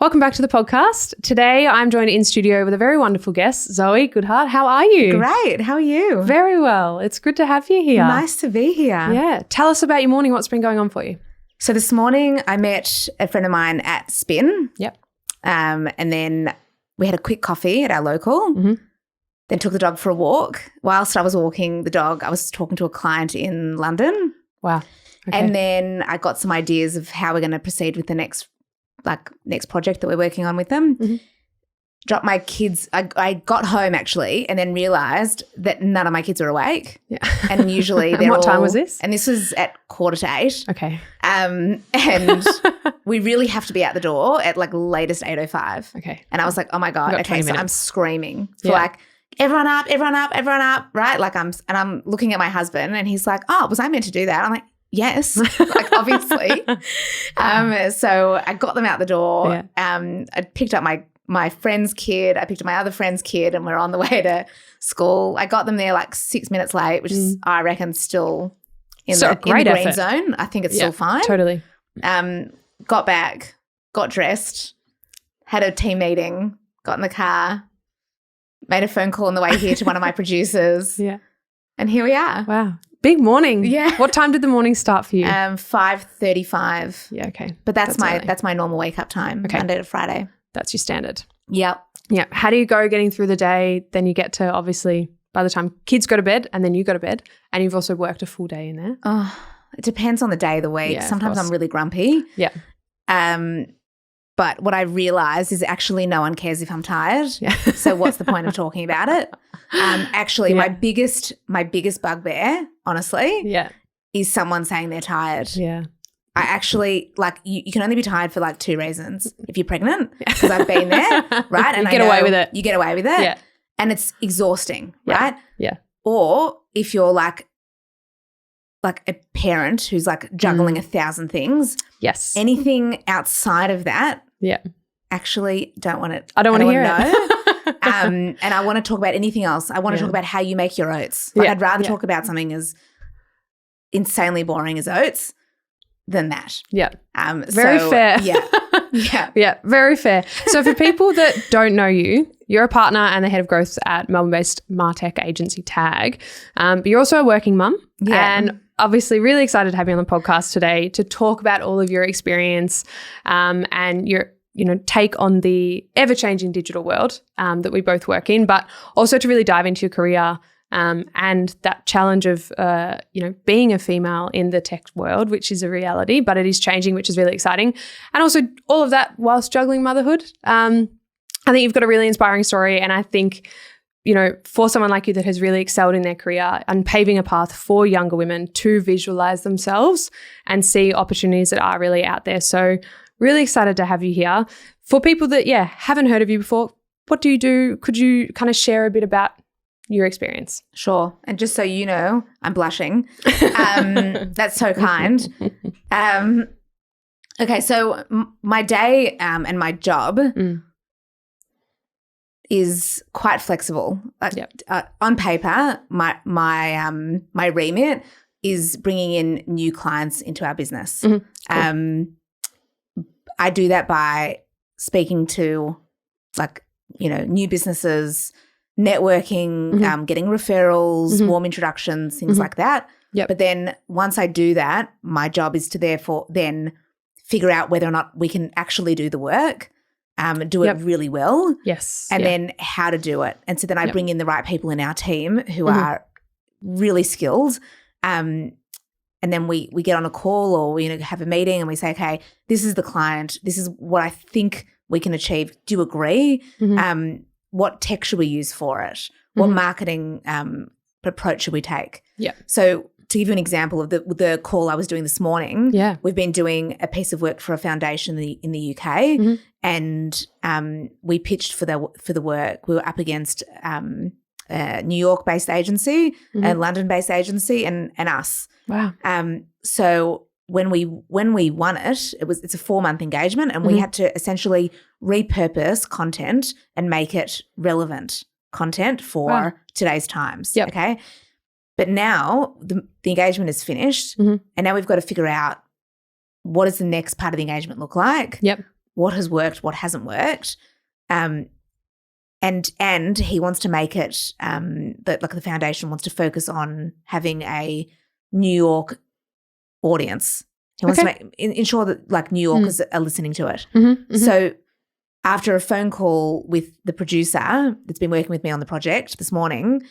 Welcome back to the podcast. Today I'm joined in studio with a very wonderful guest, Zoe Goodhardt. How are you? Great. How are you? Very well. It's good to have you here. Nice to be here. Yeah. Tell us about your morning. What's been going on for you? So this morning I met a friend of mine at Spin. Yep. And then we had a quick coffee at our local. Mm-hmm. Then took the dog for a walk. Whilst I was walking the dog, I was talking to a client in London. Wow. Okay. And then I got some ideas of how we're going to proceed with the next project that we're working on with them. Mm-hmm. Dropped my kids. I got home actually and then realised that none of my kids are awake. Yeah. And usually they're what time was this? And this was at 7:45. Okay. And we really have to be out the door at like latest 8:05. Okay. And I was like, oh my God. Okay, so I'm screaming for like, everyone up, everyone up, everyone up, right? Like I'm looking at my husband and he's like, oh, was I meant to do that? I'm like, yes, like obviously. So I got them out the door. Yeah. I picked up my friend's kid. I picked up my other friend's kid and we're on the way to school. I got them there like 6 minutes late, which is, I reckon, still in the green zone. I think it's still fine. Totally. Got back, got dressed, had a team meeting, got in the car, made a phone call on the way here to one of my producers. Yeah. And here we are. Wow. Big morning. Yeah. What time did the morning start for you? 5:35. Yeah, okay. But that's my normal wake up time, Monday to Friday. That's your standard. Yep. Yeah. How do you go getting through the day? Then you get to obviously by the time kids go to bed and then you go to bed and you've also worked a full day in there. Oh, it depends on the day of the week. Yeah, sometimes I'm really grumpy. Yeah. But what I realise is actually no one cares if I'm tired. Yeah. So what's the point of talking about it? My biggest bugbear, honestly, is someone saying they're tired. Yeah. I actually, like, you can only be tired for like 2 reasons. If you're pregnant, because I've been there, right? And you get away with it. You get away with it. Yeah. And it's exhausting, right? Yeah. Or if you're like a parent who's like juggling 1,000 things. Yes. Anything outside of that. Yeah. Actually don't want it. I don't want to hear it. And I want to talk about anything else. I want to talk about how you make your oats. Like I'd rather talk about something as insanely boring as oats than that. Yeah. Very fair. Yeah. Yeah. Yeah. Very fair. So for people that don't know you, you're a partner and the head of growth at Melbourne-based Martech agency Tag. But you're also a working mum. Yeah. And obviously really excited to have you on the podcast today to talk about all of your experience and your take on the ever-changing digital world that we both work in, but also to really dive into your career and that challenge of, being a female in the tech world, which is a reality, but it is changing, which is really exciting. And also all of that whilst juggling motherhood. I think you've got a really inspiring story, and I think, for someone like you that has really excelled in their career and paving a path for younger women to visualize themselves and see opportunities that are really out there. So really excited to have you here. For people that, haven't heard of you before, what do you do? Could you kind of share a bit about your experience? Sure. And just so you know, I'm blushing. That's so kind. Okay, so my day and my job is quite flexible. On paper, my remit is bringing in new clients into our business. Cool. I do that by speaking to new businesses, networking, getting referrals, warm introductions, things like that. Yep. But then once I do that, my job is to therefore then figure out whether or not we can actually do the work, do it really well. Yes. And then how to do it. And so then I bring in the right people in our team who are really skilled. And then we get on a call or we have a meeting and we say, okay, this is the client. This is what I think we can achieve. Do you agree? What tech should we use for it? What marketing approach should we take? Yeah. So to give you an example of the call I was doing this morning, we've been doing a piece of work for a foundation in the UK, and we pitched for the work. We were up against a New York-based agency, a London-based agency, and us. Wow. So when we won it, it's a 4-month engagement, and we had to essentially repurpose content and make it relevant content for today's times. Yep. Okay. But now the engagement is finished, and now we've got to figure out what does the next part of the engagement look like? Yep. what has worked, what hasn't worked. And he wants to make it that like the foundation wants to focus on having a New York audience. He wants to ensure that like New Yorkers are listening to it. So after a phone call with the producer that's been working with me on the project this morning,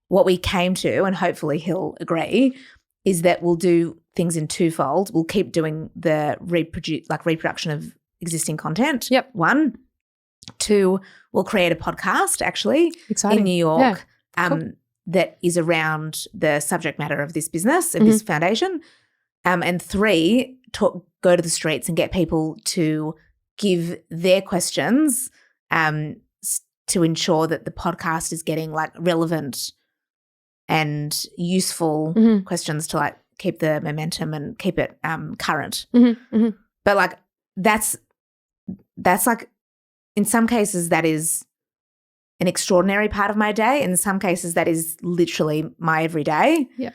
what we came to, and hopefully he'll agree, is that we'll do things in twofold. We'll keep doing the reproduction of existing content. Yep. 1. 2, we'll create a podcast actually in New York that is around the subject matter of this business, of this foundation. And 3, go to the streets and get people to give their questions to ensure that the podcast is getting like relevant and useful questions to like keep the momentum and keep it current. But like that's like in some cases that is an extraordinary part of my day. In some cases that is literally my everyday. Yeah.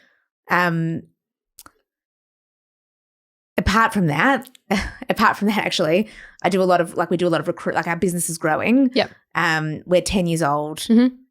Apart from that, actually, we do a lot of recruit. Like our business is growing. Yep. We're 10 years old,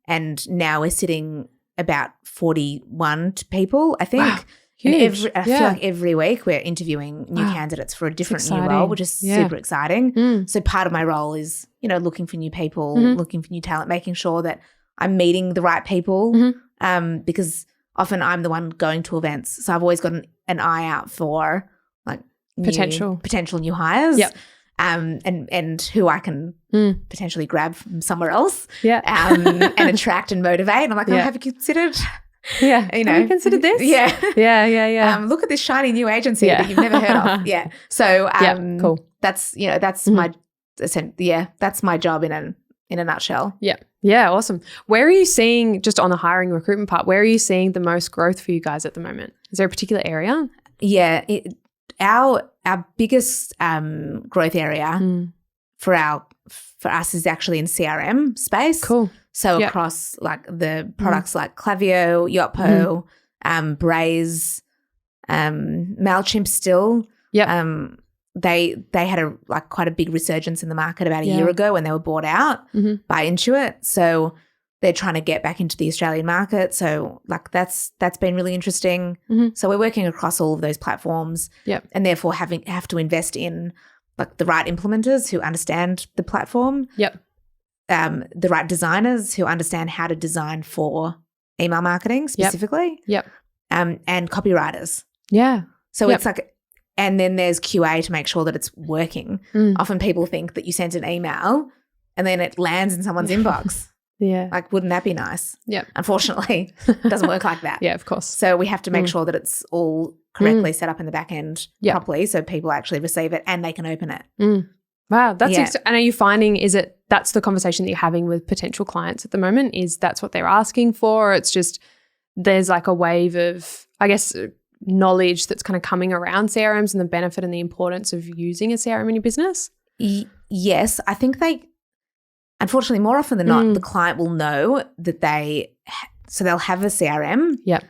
and now we're sitting about 41 people, I think. Wow. Huge. I feel like every week we're interviewing new candidates for a different new role, which is super exciting. So part of my role is, looking for new people, looking for new talent, making sure that I'm meeting the right people, because often I'm the one going to events. So I've always got an eye out for like potential new hires. Yep. And who I can potentially grab from somewhere else. Yeah. And attract and motivate. And I'm like, have you considered? Yeah. Have you considered this? Yeah. Yeah. Look at this shiny new agency that you've never heard of. Yeah. So cool. That's that's my job in a nutshell. Yeah. Yeah. Awesome. Where are you seeing, just on the hiring recruitment part, where are you seeing the most growth for you guys at the moment? Is there a particular area? Yeah. Our biggest growth area for us is actually in CRM space. Cool. So across like the products like Klaviyo, Yotpo, Braze, MailChimp still. Yeah. They had quite a big resurgence in the market about a year ago when they were bought out by Intuit. So they're trying to get back into the Australian market. So like that's been really interesting. So we're working across all of those platforms. Yep. And therefore have to invest in like the right implementers who understand the platform. Yep. The right designers who understand how to design for email marketing specifically. Yep. And copywriters. Yeah. So it's like, and then there's QA to make sure that it's working. Often people think that you sent an email and then it lands in someone's inbox. Yeah. Like, wouldn't that be nice? Yeah. Unfortunately, it doesn't work like that. Yeah, of course. So we have to make sure that it's all correctly set up in the back end properly so people actually receive it and they can open it. Wow. That's and are you finding that's the conversation that you're having with potential clients at the moment, is that's what they're asking for? Or it's just there's like a wave of, I guess, knowledge that's kind of coming around CRMs and the benefit and the importance of using a CRM in your business? Yes. I think unfortunately, more often than not, the client will know that they'll have a CRM. Yep.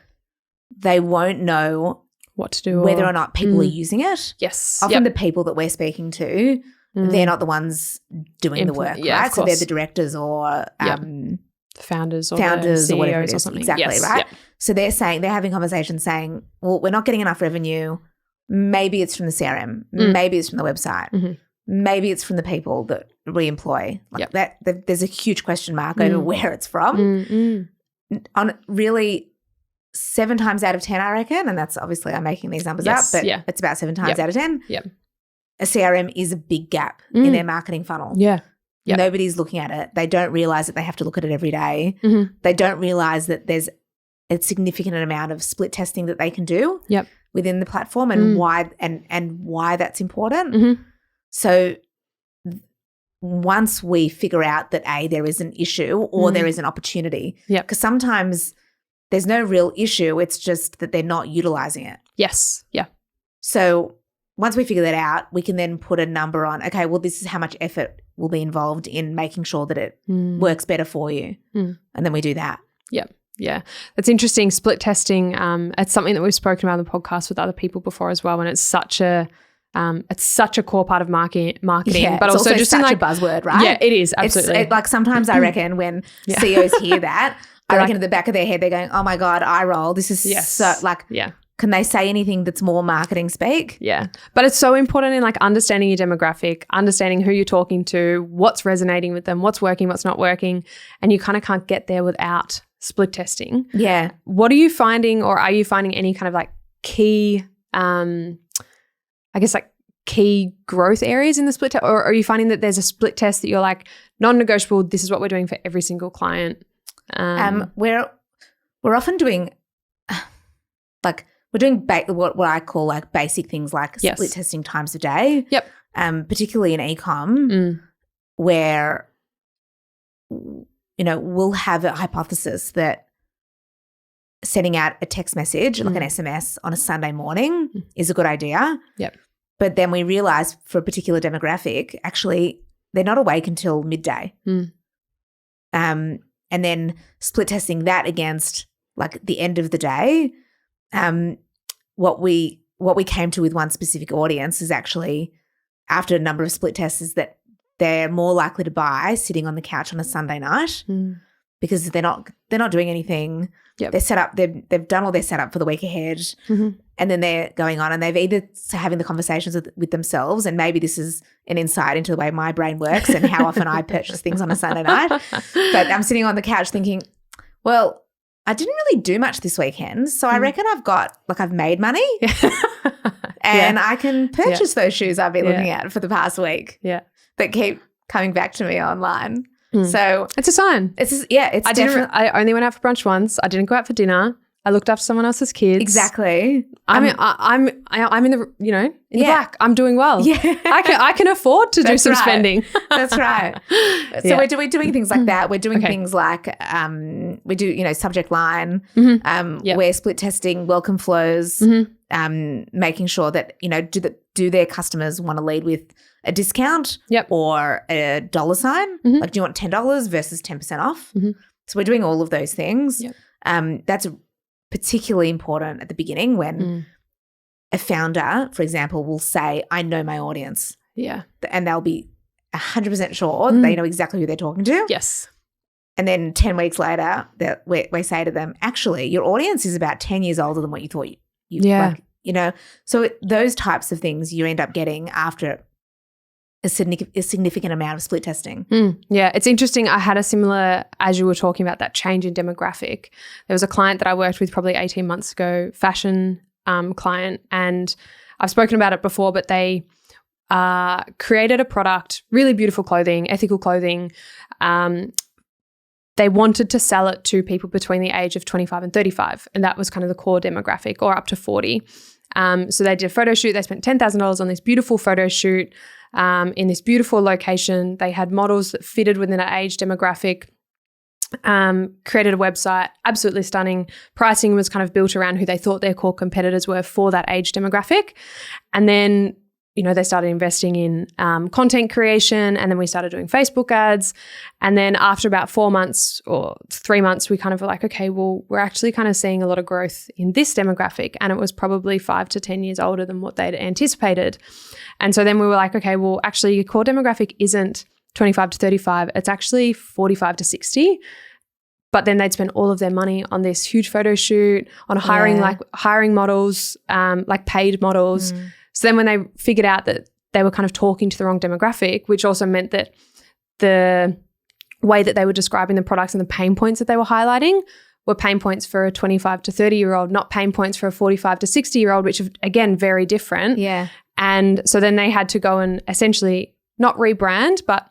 They won't know what to do, whether or not people are using it. Yes. Often the people that we're speaking to, they're not the ones doing the work, right? So they're the directors or the founders or CEOs or whatever it is. or something. Exactly, yes. right? Yep. So they're having conversations saying, well, we're not getting enough revenue. Maybe it's from the CRM. Maybe it's from the website. Maybe it's from the people that we employ. Like there's a huge question mark over where it's from. On really 7 times out of 10, I reckon, and that's obviously I'm making these numbers up, but it's about 7 times out of 10. Yep. A CRM is a big gap in their marketing funnel. Yeah. Yep. Nobody's looking at it. They don't realize that they have to look at it every day. They don't realize that there's a significant amount of split testing that they can do within the platform and why that's important. So once we figure out that there is an issue or there is an opportunity, because sometimes there's no real issue, it's just that they're not utilizing it. Yes. Yeah. So once we figure that out, we can then put a number on, okay, well, this is how much effort will be involved in making sure that it works better for you. And then we do that. Yep. Yeah. That's interesting. Split testing, it's something that we've spoken about on the podcast with other people before as well, and it's such a It's such a core part of marketing, yeah, but also just such in a buzzword, right? Yeah, it is, absolutely. Like sometimes I reckon when CEOs hear that, I reckon at the back of their head they're going, "Oh my God, eye roll. This is so like." Yeah. Can they say anything that's more marketing speak? Yeah. But it's so important in like understanding your demographic, understanding who you're talking to, what's resonating with them, what's working, what's not working. And you kind of can't get there without split testing. Yeah. What are you finding, or are you finding any kind of like key, key growth areas in the split test? Or are you finding that there's a split test that you're like, non-negotiable, this is what we're doing for every single client? We're often doing like, we're doing what I call like basic things like split testing times a day. Yep. Particularly in e-com, where, we'll have a hypothesis that sending out a text message, like an SMS on a Sunday morning is a good idea. Yep. But then we realize for a particular demographic, actually, they're not awake until midday. And then split testing that against like the end of the day. What we came to with one specific audience is actually, after a number of split tests, is that they're more likely to buy sitting on the couch on a Sunday night because they're not doing anything. Yep. They're set up. They've done all their setup for the week ahead, and then they're going on and they've either having the conversations with themselves, and maybe this is an insight into the way my brain works and how often I purchase things on a Sunday night. But I'm sitting on the couch thinking, well, I didn't really do much this weekend, so I reckon I've made money and I can purchase those shoes I've been looking at for the past week that keep coming back to me online. So it's a sign. I only went out for brunch once. I didn't go out for dinner. I looked after someone else's kids. Exactly. I'm in the in the black. I'm doing well. Yeah. I can afford to do some spending. That's right. So we're doing things like that. We're doing things like we do subject line. We're split testing welcome flows. Making sure that do their customers want to lead with a discount or a dollar sign? Like, do you want $10 versus 10% off? So we're doing all of those things. That's particularly important at the beginning when a founder, for example, will say, I know my audience. Yeah. And they'll be 100% sure that they know exactly who they're talking to. Yes. And then 10 weeks later, we say to them, actually, your audience is about 10 years older than what you thought So those types of things you end up getting after a significant amount of split testing. Yeah, it's interesting. I had a similar, as you were talking about that change in demographic. There was a client that I worked with probably 18 months ago, fashion client, and I've spoken about it before, but they created a product, really beautiful clothing, ethical clothing. They wanted to sell it to people between the age of 25 and 35, and that was kind of the core demographic, or up to 40. So they did a photo shoot. They spent $10,000 on this beautiful photo shoot in this beautiful location. They had models that fitted within an age demographic, created a website, absolutely stunning. Pricing was kind of built around who they thought their core competitors were for that age demographic. And then they started investing in content creation, and then we started doing Facebook ads. And then after about 4 months or 3 months, we kind of were like, okay, well, we're actually kind of seeing a lot of growth in this demographic. And it was probably 5 to 10 years older than what they'd anticipated. And so then we were like, okay, well, actually your core demographic isn't 25 to 35. It's actually 45 to 60. But then they'd spend all of their money on this huge photo shoot, on hiring models, like paid models. So then when they figured out that they were kind of talking to the wrong demographic, which also meant that the way that they were describing the products and the pain points that they were highlighting were pain points for a 25 to 30-year-old, not pain points for a 45 to 60-year-old, which are, again, very different. Yeah. And so then they had to go and essentially not rebrand, but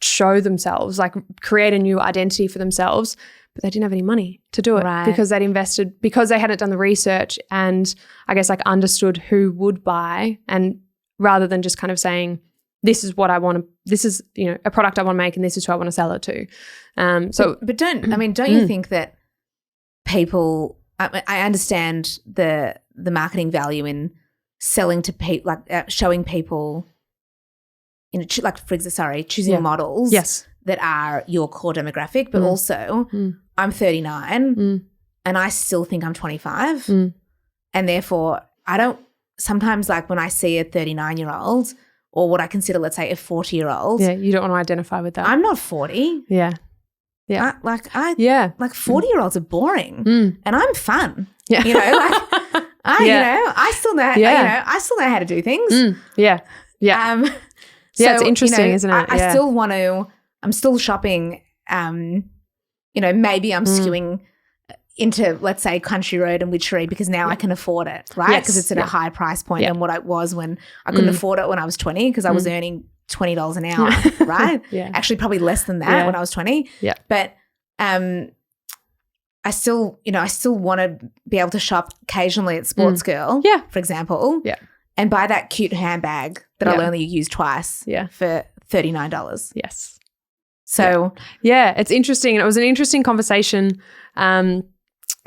show themselves, like create a new identity for themselves. But they didn't have any money to do it because they'd invested, because they hadn't done the research and I guess like understood who would buy, and rather than just kind of saying, this is what I want to, this is, a product I want to make and this is who I want to sell it to. But don't you think that people, I understand the marketing value in selling to people, like showing people, choosing models. Yes. That are your core demographic, but also I'm 39 and I still think I'm 25. And therefore, I don't sometimes like when I see a 39-year-old or what I consider, let's say, a 40-year-old. Yeah, you don't want to identify with that. I'm not 40. Yeah. Yeah. Like 40-year-olds are boring and I'm fun. Yeah. You know, like I still know, I still know how to do things. Yeah. Yeah. So, it's interesting, isn't it? I still want to, I'm still shopping, maybe I'm skewing into, let's say, Country Road and Witchery because now I can afford it, right? Because it's at a higher price point than what I was when I couldn't afford it when I was 20 because I was earning $20 an hour, right? Actually, probably less than that when I was 20. Yeah. But I still want to be able to shop occasionally at Sports Girl, for example, and buy that cute handbag that I'll only use twice for $39. Yes. So it's interesting. It was an interesting conversation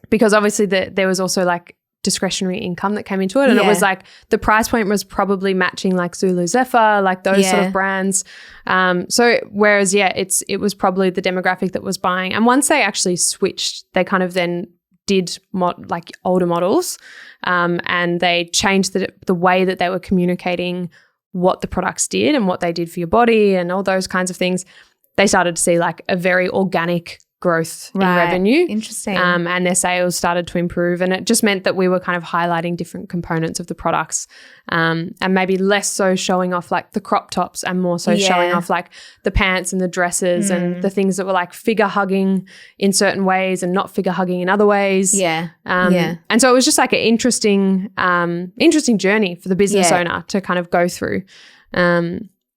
because obviously there was also like discretionary income that came into it, and it was like the price point was probably matching like Zulu Zephyr, like those sort of brands. So whereas it was probably the demographic that was buying, and once they actually switched, they kind of then did like older models, and they changed the way that they were communicating what the products did and what they did for your body and all those kinds of things. They started to see like a very organic growth in revenue. Interesting. And their sales started to improve, and it just meant that we were kind of highlighting different components of the products, and maybe less so showing off like the crop tops and more so showing off like the pants and the dresses and the things that were like figure hugging in certain ways and not figure hugging in other ways. And so it was just like an interesting journey for the business owner to kind of go through.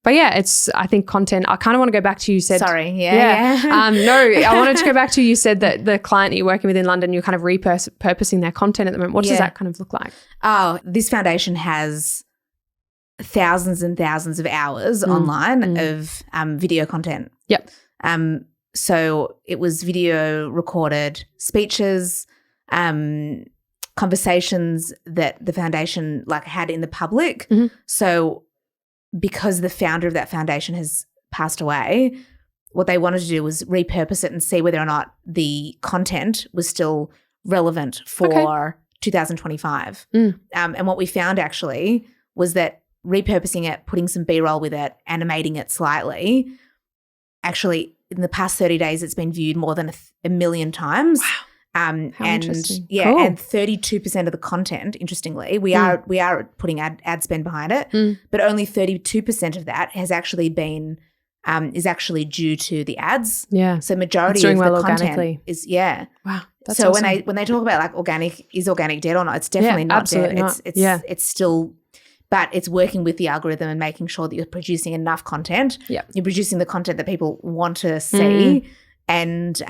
But I think content, I kind of want to go back to you said. Sorry, No, I wanted to go back to you said that the client that you're working with in London, you're kind of repurposing their content at the moment. What does that kind of look like? Oh, this foundation has thousands and thousands of hours online of video content. Yep. So it was video recorded speeches, conversations that the foundation like had in the public. So because the founder of that foundation has passed away, what they wanted to do was repurpose it and see whether or not the content was still relevant for 2025. And what we found actually was that repurposing it, putting some B-roll with it, animating it slightly, actually in the past 30 days it's been viewed more than a million times. Wow. And interesting. Cool. And 32% of the content, interestingly, we are putting ad spend behind it, but only 32% of that has actually been is actually due to the ads. Yeah. So majority of the content is Wow. That's so awesome. when they talk about like organic dead or not, it's definitely not absolutely dead. not. It's still, but it's working with the algorithm and making sure that you're producing enough content. Yeah. You're producing the content that people want to see, and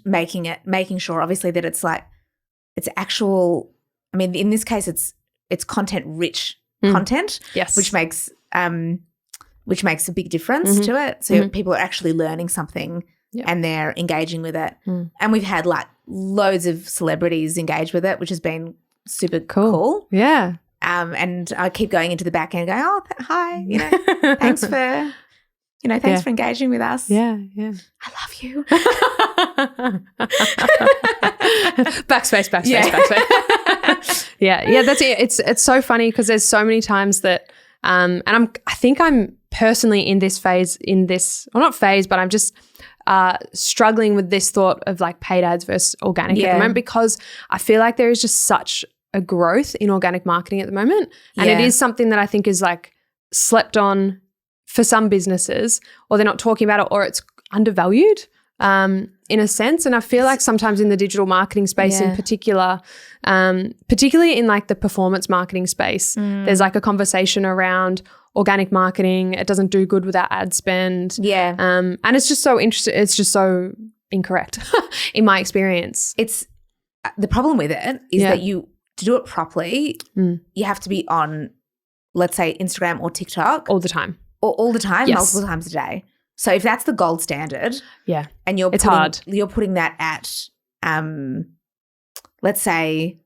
making sure obviously that it's like it's actual. I mean, in this case, it's content rich content, yes, which makes a big difference to it. So people are actually learning something and they're engaging with it. And we've had like loads of celebrities engage with it, which has been super cool. Yeah. And I keep going into the back end, going, "Oh, hi, thanks for." Thanks for engaging with us. Yeah. I love you. Backspace. Yeah, that's it. It's so funny because there's so many times that, and I think I'm personally in this phase, not phase, but I'm just struggling with this thought of like paid ads versus organic at the moment, because I feel like there is just such a growth in organic marketing at the moment. And it is something that I think is like slept on for some businesses, or they're not talking about it, or it's undervalued in a sense. And I feel like sometimes in the digital marketing space in particular, particularly in like the performance marketing space, there's like a conversation around organic marketing. It doesn't do good without ad spend. Yeah. And it's just so interesting. It's just so incorrect in my experience. It's the problem with it is that to do it properly, you have to be on, let's say, Instagram or TikTok all the time. All the time, multiple times a day. So if that's the gold standard, and it's hard. You're putting that at, let's say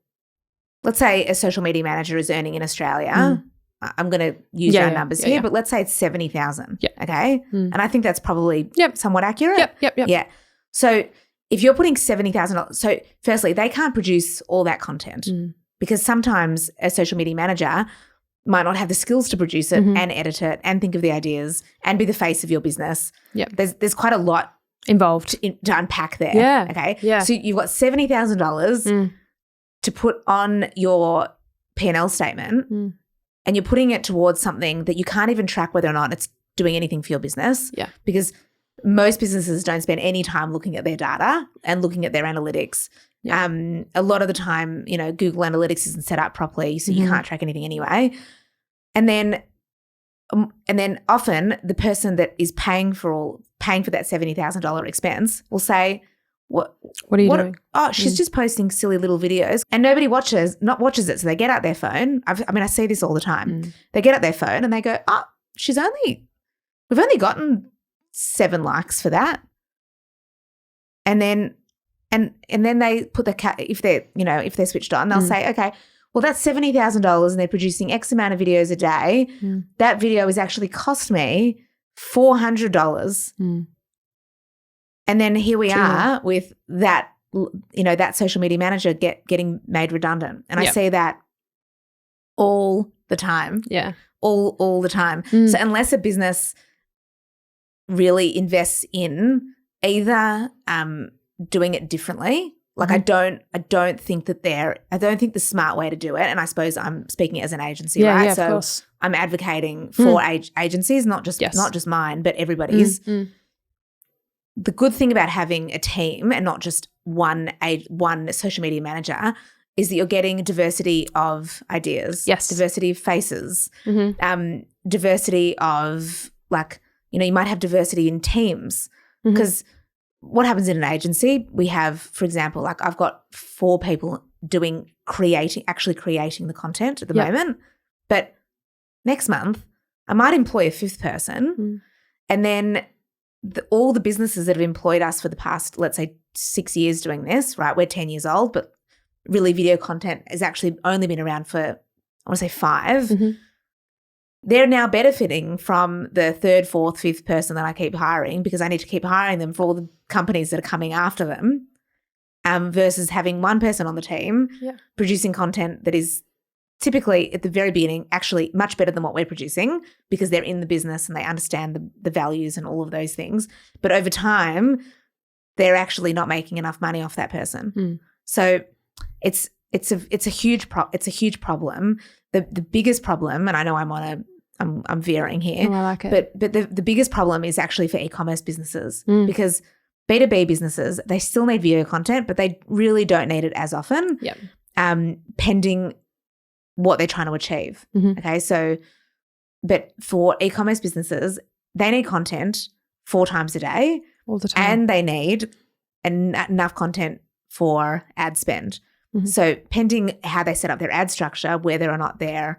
a social media manager is earning in Australia. I'm going to use round numbers here, but let's say it's 70,000. Yeah. Okay, and I think that's probably somewhat accurate. Yep. Yeah. So if you're putting $70,000, so firstly, they can't produce all that content because sometimes a social media manager might not have the skills to produce it and edit it and think of the ideas and be the face of your business. Yeah. There's quite a lot involved to unpack there. Yeah. Okay. Yeah. So you've got $70,000 to put on your P&L statement and you're putting it towards something that you can't even track whether or not it's doing anything for your business. Yeah. Because most businesses don't spend any time looking at their data and looking at their analytics. Yeah. A lot of the time, you know, Google Analytics isn't set up properly, so you can't track anything anyway. And then often the person that is paying for that $70,000 expense will say, What are you doing? Oh, she's just posting silly little videos and nobody watches it. So they get out their phone. I see this all the time. They get out their phone and they go, oh, we've only gotten 7 likes for that. And then they put if they're switched on, they'll say, okay, well, that's $70,000 and they're producing X amount of videos a day. That video has actually cost me $400. And then here we are with that, you know, that social media manager getting made redundant. And I see that all the time. Yeah. All the time. So unless a business really invests in either doing it differently, like I don't think the smart way to do it, and I suppose I'm speaking as an agency, right? Yeah, so of course. I'm advocating for agencies, not just mine, but everybody's. The good thing about having a team and not just one social media manager is that you're getting diversity of ideas, diversity of faces, diversity of, like, you know, you might have diversity in teams because what happens in an agency, we have, for example, like I've got 4 people actually creating the content at the moment, but next month I might employ a 5th person and then all the businesses that have employed us for the past, let's say, 6 years doing this, right? We're 10 years old, but really video content has actually only been around for, I want to say 5. They're now benefiting from the 3rd, 4th, 5th person that I keep hiring because I need to keep hiring them for all the companies that are coming after them, versus having one person on the team producing content that is typically at the very beginning actually much better than what we're producing because they're in the business and they understand the values and all of those things. But over time, they're actually not making enough money off that person. So it's a huge problem. The biggest problem, and I know I'm veering here. Oh, I like it. But the biggest problem is actually for e-commerce businesses because B2B businesses, they still need video content, but they really don't need it as often. Pending what they're trying to achieve. Okay, so but for e-commerce businesses, they need content 4 times a day all the time, and they need enough content for ad spend. So pending how they set up their ad structure, whether or not they're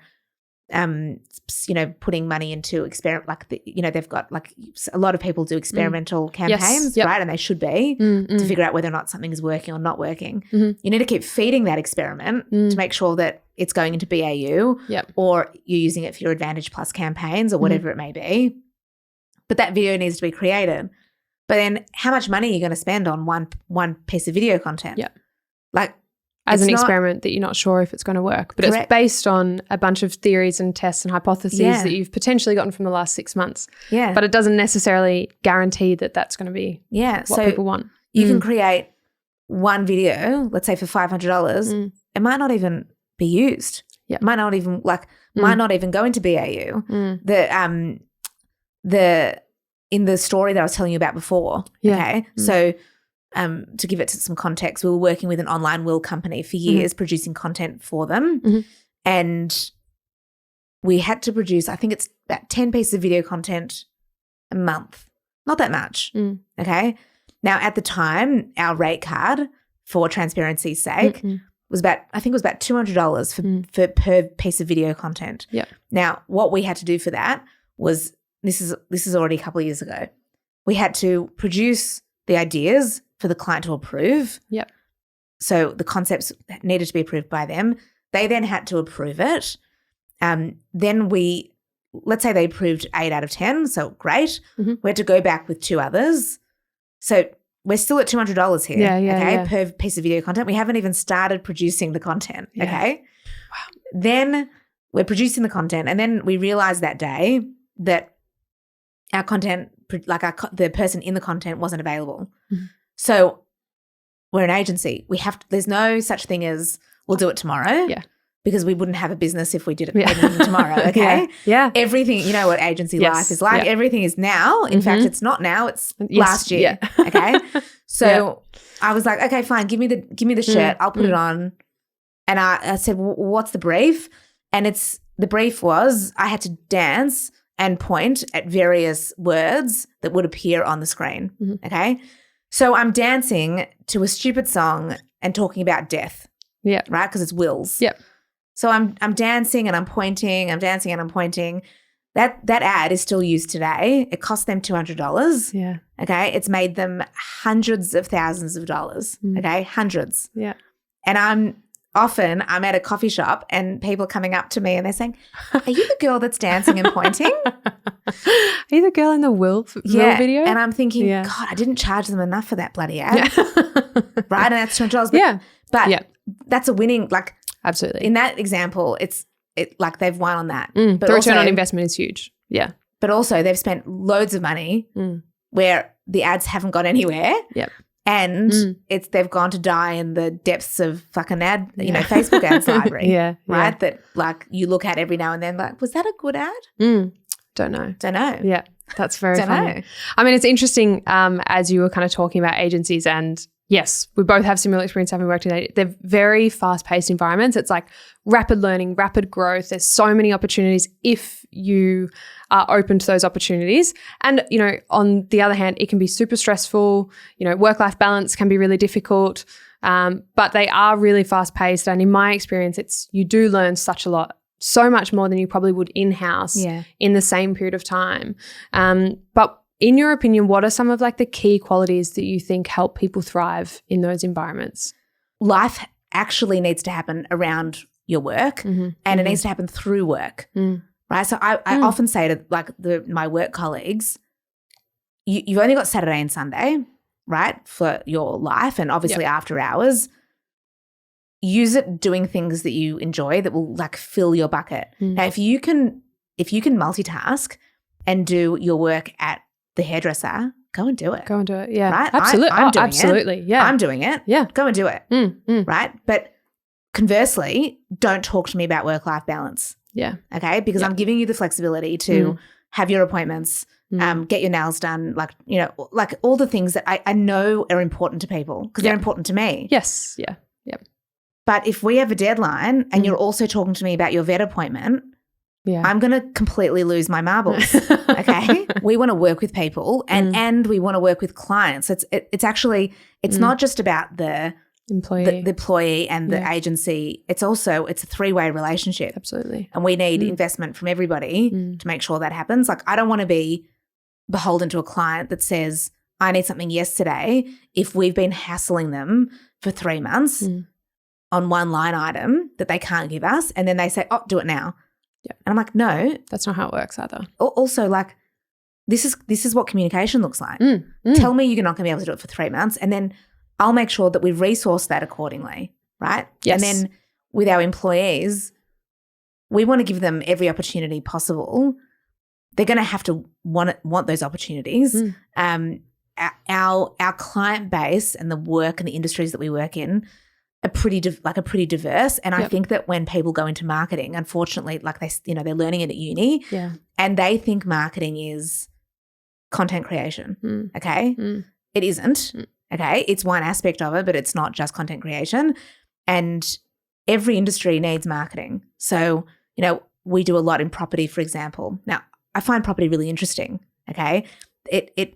putting money into they've got, like, a lot of people do experimental campaigns, right? And they should be to figure out whether or not something is working or not working. You need to keep feeding that experiment to make sure that it's going into BAU or you're using it for your Advantage Plus campaigns or whatever it may be. But that video needs to be created. But then how much money are you going to spend on one piece of video content? Like, as an experiment that you're not sure if it's going to work. But it's based on a bunch of theories and tests and hypotheses that you've potentially gotten from the last 6 months. But it doesn't necessarily guarantee that that's going to be what people want. You can create one video, let's say for $500. It might not even be used. It might not even go into BAU. In the story that I was telling you about before. Okay. So to give it some context, we were working with an online will company for years, producing content for them. And we had to produce, I think it's about 10 pieces of video content a month. Not that much. Okay. Now, at the time, our rate card, for transparency's sake, was about $200 for per piece of video content. Now, what we had to do for that was, this is already a couple of years ago, we had to produce the ideas for the client to approve. So the concepts needed to be approved by them. They then had to approve it. Then let's say they approved 8 out of 10, so great. We had to go back with 2 others. So we're still at $200 here, per piece of video content. We haven't even started producing the content, okay? Wow. Then we're producing the content, and then we realized that day that our content, like the person in the content wasn't available. Mm-hmm. So we're an agency. There's no such thing as we'll do it tomorrow. Yeah. Because we wouldn't have a business if we did it tomorrow, okay? Yeah. Everything, you know what agency life is like. Yeah. Everything is now. In fact, it's not now. It's last year, okay? So I was like, okay, fine. Give me the shirt. I'll put it on. And I said, what's the brief? And the brief was I had to dance and point at various words that would appear on the screen, okay? So I'm dancing to a stupid song and talking about death, right? Because it's wills. Yep. So I'm dancing and I'm pointing. I'm dancing and I'm pointing. That ad is still used today. It cost them $200. Yeah. Okay. It's made them hundreds of thousands of dollars. Okay. Hundreds. Yeah. And I'm at a coffee shop and people are coming up to me and they're saying, are you the girl that's dancing and pointing? Are you the girl in the Will video? And I'm thinking, God, I didn't charge them enough for that bloody ad. Right. And that's $200. But that's a winning, like, absolutely. In that example, it's like they've won on that. But the return on investment is huge. Yeah. But also they've spent loads of money where the ads haven't got anywhere. Yep. And they've gone to die in the depths of fucking ad, Facebook ads library. Right? Yeah. That like you look at every now and then like, was that a good ad? Don't know. Yeah. That's very funny. I mean, it's interesting as you were kind of talking about agencies, and yes, we both have similar experience having worked in. They're very fast-paced environments. It's like rapid learning, rapid growth. There's so many opportunities if you are open to those opportunities. And, on the other hand, it can be super stressful. Work-life balance can be really difficult, but they are really fast-paced. And in my experience, you do learn such a lot, so much more than you probably would in-house in the same period of time. But in your opinion, what are some of like the key qualities that you think help people thrive in those environments? Life actually needs to happen around your work and it needs to happen through work, right? So I often say to like my work colleagues, you've only got Saturday and Sunday, right, for your life, and obviously after hours. Use it doing things that you enjoy that will like fill your bucket. Now, if you can multitask and do your work at the hairdresser, go and do it. Yeah. Right? Absolutely. I'm doing absolutely. it. Yeah. I'm doing it. Yeah. Go and do it. Right? But conversely, don't talk to me about work-life balance. Yeah. Okay? Because I'm giving you the flexibility to have your appointments, get your nails done, like all the things that I know are important to people because they're important to me. Yes. Yeah. Yep. But if we have a deadline and you're also talking to me about your vet appointment, I'm going to completely lose my marbles, okay? We want to work with people and we want to work with clients. It's actually not just about the employee and the agency. It's a three-way relationship. Absolutely. And we need investment from everybody to make sure that happens. Like I don't want to be beholden to a client that says, I need something yesterday if we've been hassling them for 3 months on one line item that they can't give us, and then they say, oh, do it now. Yeah. And I'm like, no. That's not how it works either. Also, like, this is what communication looks like. Tell me you're not going to be able to do it for 3 months, and then I'll make sure that we resource that accordingly, right? Yes. And then with our employees, we want to give them every opportunity possible. They're going to have to want those opportunities. Our client base and the work and the industries that we work in are pretty diverse, and I think that when people go into marketing, unfortunately, like they're learning it at uni, and they think marketing is content creation. Okay, it isn't. Okay, it's one aspect of it, but it's not just content creation. And every industry needs marketing. So we do a lot in property, for example. Now, I find property really interesting. Okay. It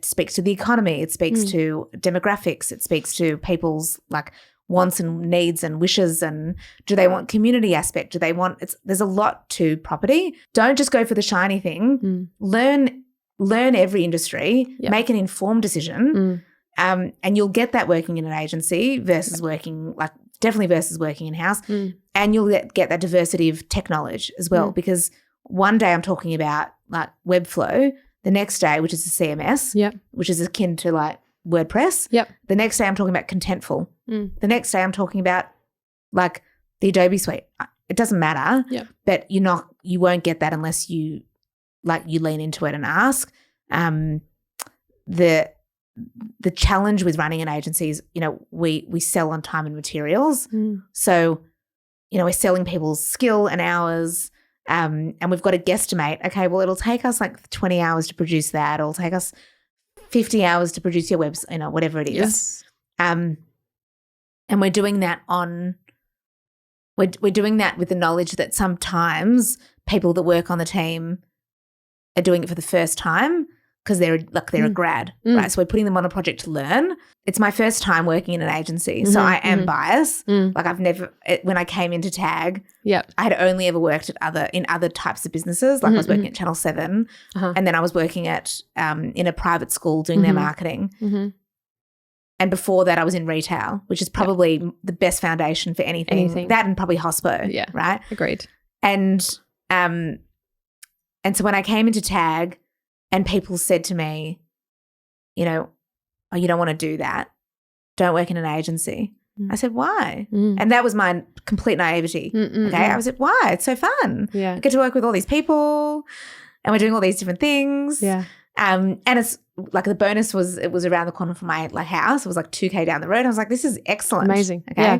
speaks to the economy. It speaks to demographics. It speaks to people's like wants and needs and wishes, and do they want community aspect? Do they want? There's a lot to property. Don't just go for the shiny thing. Learn every industry. Make an informed decision, and you'll get that working in an agency versus working in house, and you'll get that diversity of tech knowledge as well. Because one day I'm talking about like Webflow. The next day, which is a CMS, which is akin to like WordPress. Yep. The next day I'm talking about Contentful. Mm. The next day I'm talking about like the Adobe suite. It doesn't matter. Yep. But you won't get that unless you lean into it and ask. The challenge with running an agency is, we sell on time and materials. Mm. So, we're selling people's skill and hours, and we've got to guesstimate, okay, well, it'll take us like 20 hours to produce that. It'll take us 50 hours to produce your website, whatever it is. Yes. And we're doing that we're doing that with the knowledge that sometimes people that work on the team are doing it for the first time because they're a grad, right? So we're putting them on a project to learn. It's my first time working in an agency, so I am biased. Like I've never, when I came into Tag, I had only ever worked in other types of businesses. Like I was working at Channel 7 and then I was working at in a private school doing their marketing. And before that I was in retail, which is probably the best foundation for anything. That and probably hospo, right? Agreed. And so when I came into Tag and people said to me, oh, you don't want to do that. Don't work in an agency. I said, why? And that was my complete naivety. Okay. I said, why? It's so fun. Yeah. I get to work with all these people and we're doing all these different things. Yeah. And it's like the bonus was it was around the corner from my house. It was like 2K down the road. I was like, this is excellent. Amazing. Okay. Yeah.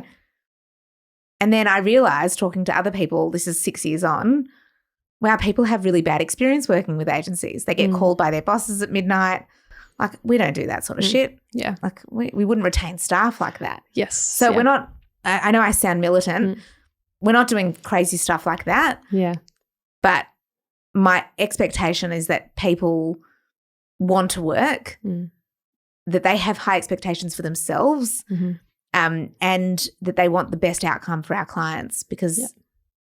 And then I realized talking to other people, this is 6 years on, wow, people have really bad experience working with agencies. They get called by their bosses at midnight. Like we don't do that sort of shit. Yeah. Like we wouldn't retain staff like that. Yes. So we're not, I know I sound militant. We're not doing crazy stuff like that. Yeah. But my expectation is that people want to work, that they have high expectations for themselves, and that they want the best outcome for our clients because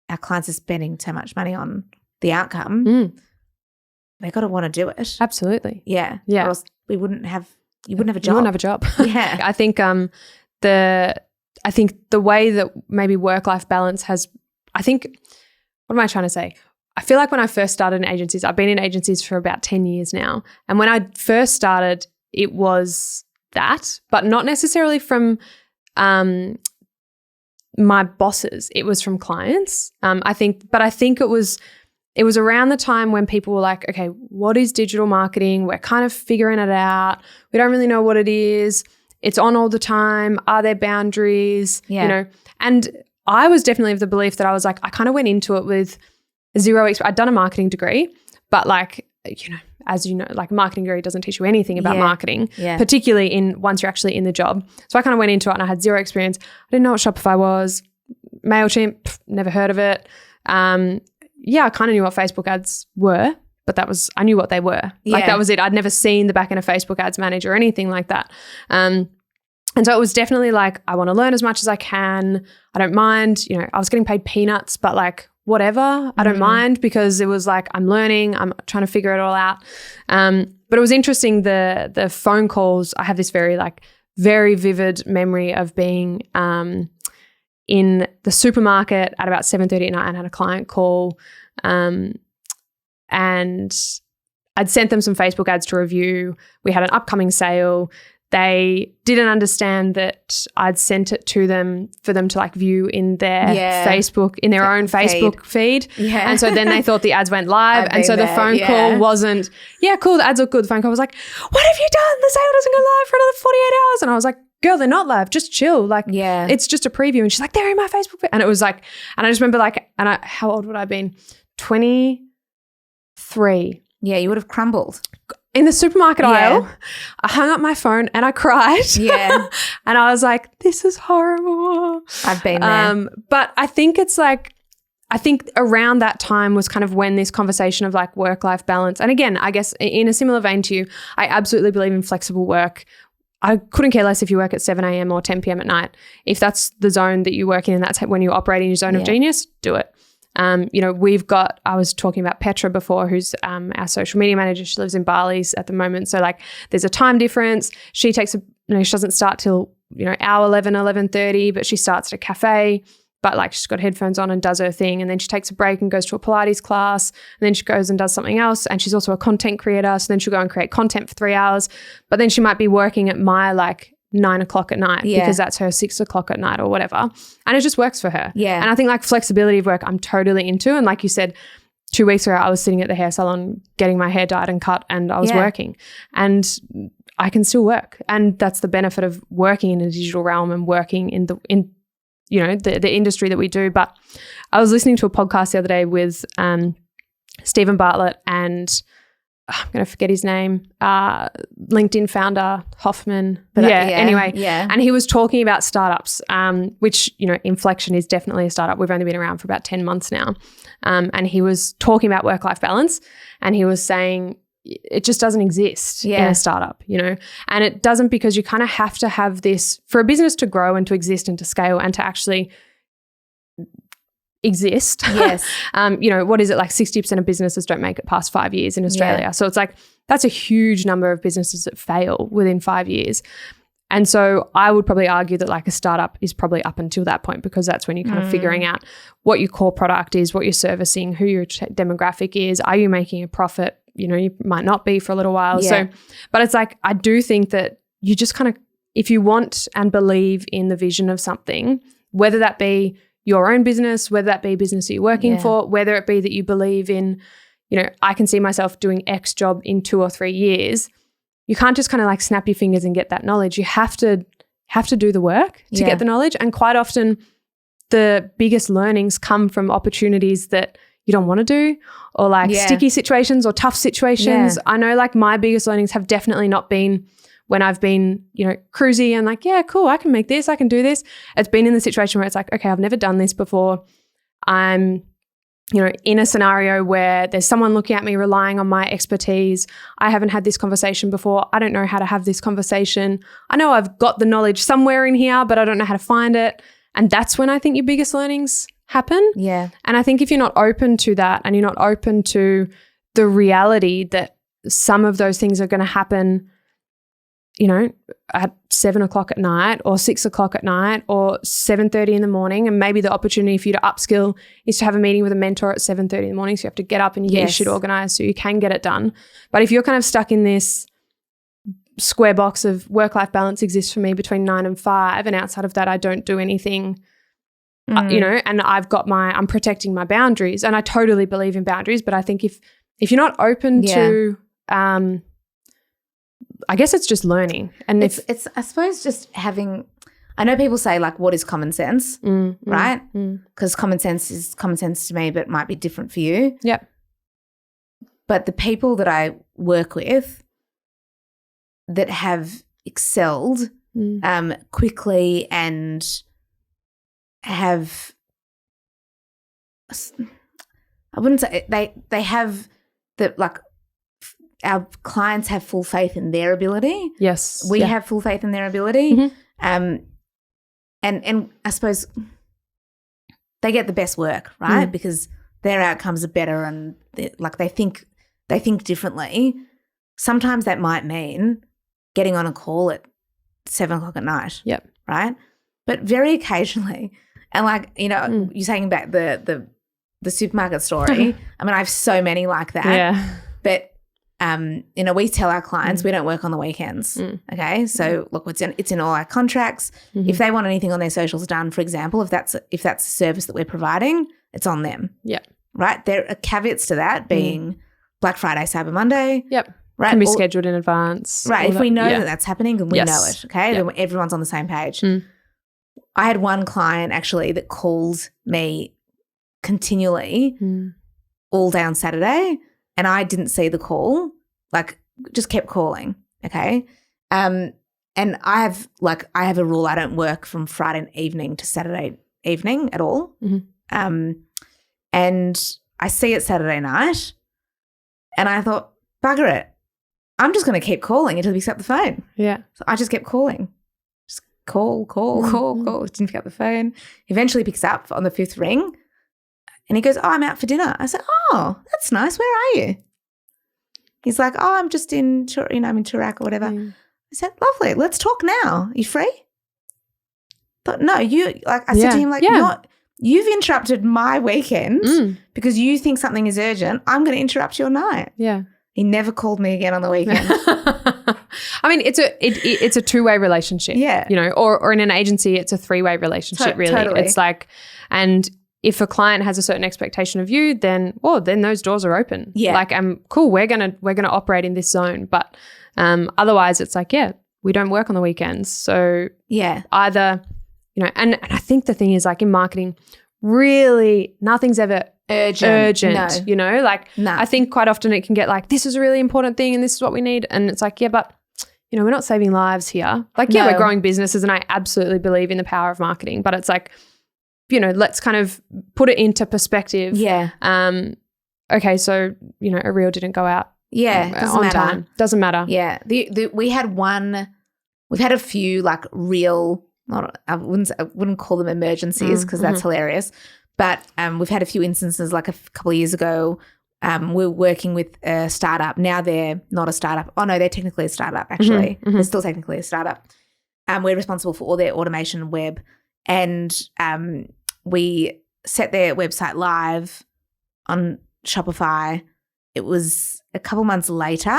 our clients are spending so much money on the outcome. They got to want to do it. Absolutely. Yeah. Yeah. Or else you wouldn't have a job. You wouldn't have a job. Yeah. I think the way that maybe work-life balance has, what am I trying to say? I feel like when I first started in agencies, I've been in agencies for about 10 years now. And when I first started, it was that, but not necessarily from my bosses. It was from clients. I think it was around the time when people were like, okay, what is digital marketing? We're kind of figuring it out. We don't really know what it is. It's on all the time. Are there boundaries? Yeah. And I was definitely of the belief that I was like, I kind of went into it with zero experience. I'd done a marketing degree, but as you know, like a marketing degree doesn't teach you anything about marketing, particularly once you're actually in the job. So I kind of went into it and I had zero experience. I didn't know what Shopify was. MailChimp, never heard of it. I kind of knew what Facebook ads were, but I knew what they were. Like that was it. I'd never seen the back end of Facebook Ads Manager or anything like that. And so it was definitely like, I want to learn as much as I can. I don't mind, I was getting paid peanuts, but like whatever, I don't mind because it was like, I'm learning, I'm trying to figure it all out. But it was interesting, the phone calls, I have this very vivid memory of being in the supermarket at about 7:30 at night and had a client call, and I'd sent them some Facebook ads to review. We had an upcoming sale. They didn't understand that I'd sent it to them for them to view in their Facebook, in their own Facebook feed. Yeah. And so then they thought the ads went live. And so the phone call wasn't, cool, the ads look good. The phone call was like, what have you done? The sale doesn't go live for another 48 hours. And I was like, girl, they're not live. Just chill. It's just a preview. And she's like, they're in my Facebook feed. And it was and I just remember how old would I have been? 23. Yeah, you would have crumbled. In the supermarket aisle, I hung up my phone and I cried. Yeah. And I was like, this is horrible. I've been there. But I think I think around that time was kind of when this conversation of work-life balance. And again, I guess in a similar vein to you, I absolutely believe in flexible work. I couldn't care less if you work at 7 a.m. or 10 p.m. at night. If that's the zone that you work in and that's when you operate in your zone of genius, do it. I was talking about Petra before, who's our social media manager. She lives in Bali's at the moment. So there's a time difference. She takes she doesn't start till, hour 11, 11:30, but she starts at a cafe. but like she's got headphones on and does her thing, and then she takes a break and goes to a Pilates class, and then she goes and does something else, and she's also a content creator, so then she'll go and create content for 3 hours, but then she might be working at my like 9 o'clock at night because that's her 6 o'clock at night or whatever, and it just works for her. Yeah. And I think like flexibility of work I'm totally into, and like you said, 2 weeks ago I was sitting at the hair salon getting my hair dyed and cut, and I was working, and I can still work. And that's the benefit of working in a digital realm and working in the industry that we do. But I was listening to a podcast the other day with Stephen Bartlett and I'm going to forget his name, LinkedIn founder Hoffman. Anyway. Yeah. And he was talking about startups, which, Inflection is definitely a startup. We've only been around for about 10 months now. And he was talking about work-life balance, and he was saying it just doesn't exist in a startup, and it doesn't, because you kind of have to have this for a business to grow and to exist and to scale and to actually exist. Yes. What is it, like 60% of businesses don't make it past 5 years in Australia. Yeah. So it's like, that's a huge number of businesses that fail within 5 years. And so I would probably argue that like a startup is probably up until that point, because that's when you're kind of figuring out what your core product is, what you're servicing, who your demographic is. Are you making a profit? You might not be for a little while. Yeah. So, but it's like, I do think that you just kind of, if you want and believe in the vision of something, whether that be your own business, whether that be a business that you're working for, whether it be that you believe in, I can see myself doing X job in 2 or 3 years, you can't just kind of like snap your fingers and get that knowledge. You have to do the work to get the knowledge. And quite often the biggest learnings come from opportunities that you don't want to do, or like sticky situations or tough situations. I know like my biggest learnings have definitely not been when I've been, cruisy and like, yeah, cool, I can make this, I can do this. It's been in the situation where it's like, okay, I've never done this before. I'm, in a scenario where there's someone looking at me relying on my expertise. I haven't had this conversation before. I don't know how to have this conversation. I know I've got the knowledge somewhere in here, but I don't know how to find it. And that's when I think your biggest learnings happen. Yeah. And I think if you're not open to that, and you're not open to the reality that some of those things are going to happen, at 7 o'clock at night or 6 o'clock at night or 7:30 in the morning, and maybe the opportunity for you to upskill is to have a meeting with a mentor at 7:30 in the morning, so you have to get up and you get your shit organised so you can get it done. But if you're kind of stuck in this square box of work-life balance exists for me between 9 and 5, and outside of that I don't do anything, and I'm protecting my boundaries, and I totally believe in boundaries, but I think if you're not open to I guess it's just learning. And it's I suppose just having, I know people say like, what is common sense, right? Because common sense is common sense to me, but it might be different for you. Yep. But the people that I work with that have excelled quickly and have, I wouldn't say they have the like, our clients have full faith in their ability. Yes. We have full faith in their ability. And I suppose they get the best work, right? Because their outcomes are better, and they think differently. Sometimes that might mean getting on a call at 7 o'clock at night. Yep. Right? But very occasionally, and you're saying about the supermarket story. I mean, I have so many like that. Yeah. But we tell our clients we don't work on the weekends. Okay, so look, it's in all our contracts. If they want anything on their socials done, for example, if that's a service that we're providing, it's on them. Yeah, right. There are caveats to that, being Black Friday, Cyber Monday. Yep, right. Can be scheduled in advance. Right. If we know that that's happening, then we know it. Okay, then everyone's on the same page. I had one client actually that called me continually all day on Saturday. And I didn't see the call, like just kept calling, okay? And I have a rule, I don't work from Friday evening to Saturday evening at all. And I see it Saturday night, and I thought, bugger it, I'm just going to keep calling until he picks up the phone. Yeah. So I just kept calling. Just call. Didn't pick up the phone. Eventually picks up on the 5th ring. And he goes, I'm out for dinner. I said, oh, that's nice. Where are you? He's like, oh, I'm just in, I'm in Turak or whatever. I said, lovely. Let's talk now. You free? Thought, no, I said to him, you've interrupted my weekend because you think something is urgent. I'm going to interrupt your night. Yeah. He never called me again on the weekend. I mean, it's a two-way relationship. Yeah. You know, or in an agency, it's a three-way relationship, really. Totally. It's like, and if a client has a certain expectation of you, then those doors are open. Yeah. Like, cool, we're gonna operate in this zone. But otherwise it's like, yeah, we don't work on the weekends. So yeah. Either, you know, and I think the thing is, like, in marketing, really nothing's ever urgent, No. you know, like No. I think quite often it can get like, this is a really important thing and this is what we need. And it's like, yeah, but you know, we're not saving lives here. Like, yeah, we're growing businesses and I absolutely believe in the power of marketing, but it's like, you know, let's kind of put it into perspective. Yeah. Okay, so, you know, a reel didn't go out doesn't matter. time. Doesn't matter. Yeah. We've had a few like real, I wouldn't call them emergencies because that's hilarious. But we've had a few instances like a couple of years ago. We're working with a startup. Now they're not a startup. Oh, no, they're technically a startup, actually. They're still technically a startup. We're responsible for all their automation web. And we set their website live on Shopify. It was a couple months later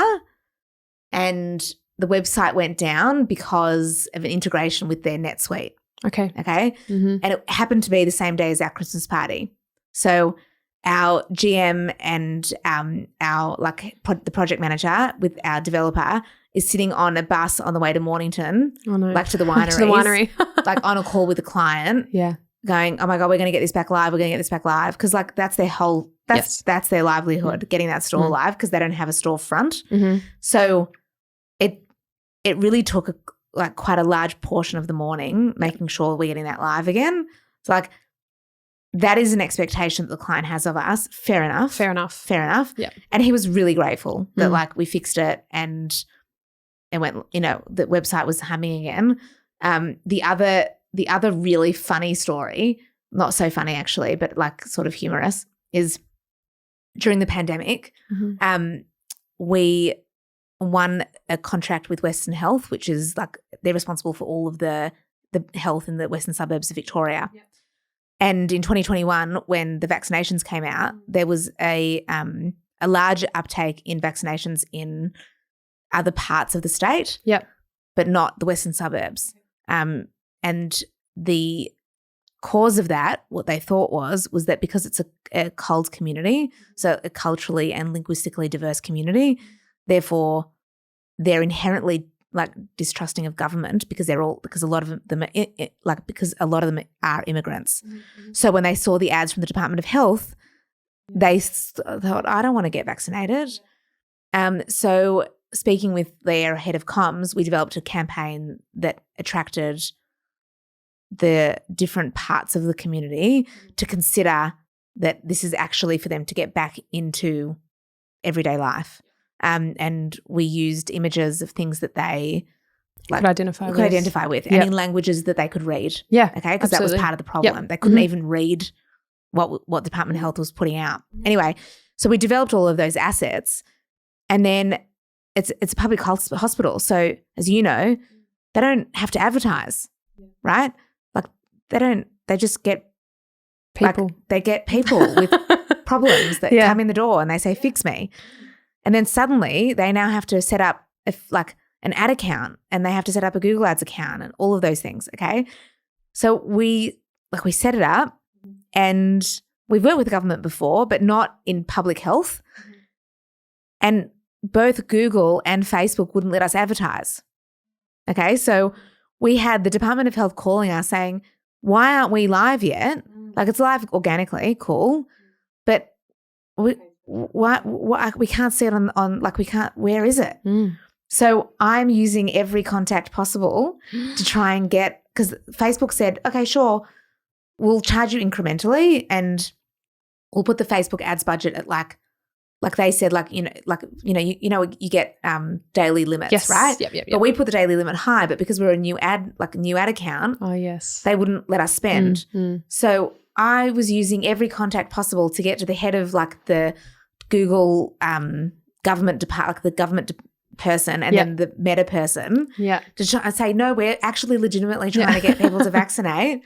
and the website went down because of an integration with their NetSuite. Okay. And it happened to be the same day as our Christmas party. So our GM and the project manager with our developer is sitting on a bus on the way to Mornington, like to the winery, like on a call with the client. Yeah. Going, oh my God, we're going to get this back live. We're going to get this back live. Because like that's their whole, that's their livelihood, getting that store live because they don't have a storefront. So it really took quite a large portion of the morning making sure we're getting that live again. It's like, that is an expectation that the client has of us. Fair enough. Yeah. And he was really grateful that like we fixed it and it went, you know, the website was humming again. The other really funny story, not so funny actually, but like sort of humorous, is during the pandemic, we won a contract with Western Health, which is like they're responsible for all of the health in the western suburbs of Victoria. Yep. And in 2021, when the vaccinations came out, there was a large uptake in vaccinations in other parts of the state, but not the western suburbs. And the cause of that, what they thought was that because it's a CULT community, so a culturally and linguistically diverse community, therefore they're inherently like distrusting of government because a lot of them are immigrants. So when they saw the ads from the Department of Health, they thought, I don't want to get vaccinated. So speaking with their head of comms, we developed a campaign that attracted the different parts of the community to consider that this is actually for them to get back into everyday life. And we used images of things that they could identify with and in languages that they could read. Yeah. Okay. Because that was part of the problem. Yep. They couldn't even read what Department of Health was putting out. Anyway, so we developed all of those assets and then it's a public hospital. So as you know, they don't have to advertise, right? Like they just get people. Like, they get people with problems that come in the door and they say, fix me. And then suddenly they now have to set up an ad account and they have to set up a Google Ads account and all of those things, okay? So we set it up and we've worked with the government before but not in public health. And both Google and Facebook wouldn't let us advertise, okay? So we had the Department of Health calling us saying, why aren't we live yet? Like it's live organically, cool, but we can't see it on like we can't, where is it? So I'm using every contact possible to try and get, because Facebook said, okay, sure, we'll charge you incrementally and we'll put the Facebook ads budget at like they said, you get daily limits, right? Yep. But we put the daily limit high, but because we're a new ad account, they wouldn't let us spend. So I was using every contact possible to get to the head of like the Google government department, like the government person, and then the Meta person, to try and say, no, we're actually legitimately trying to get people to vaccinate.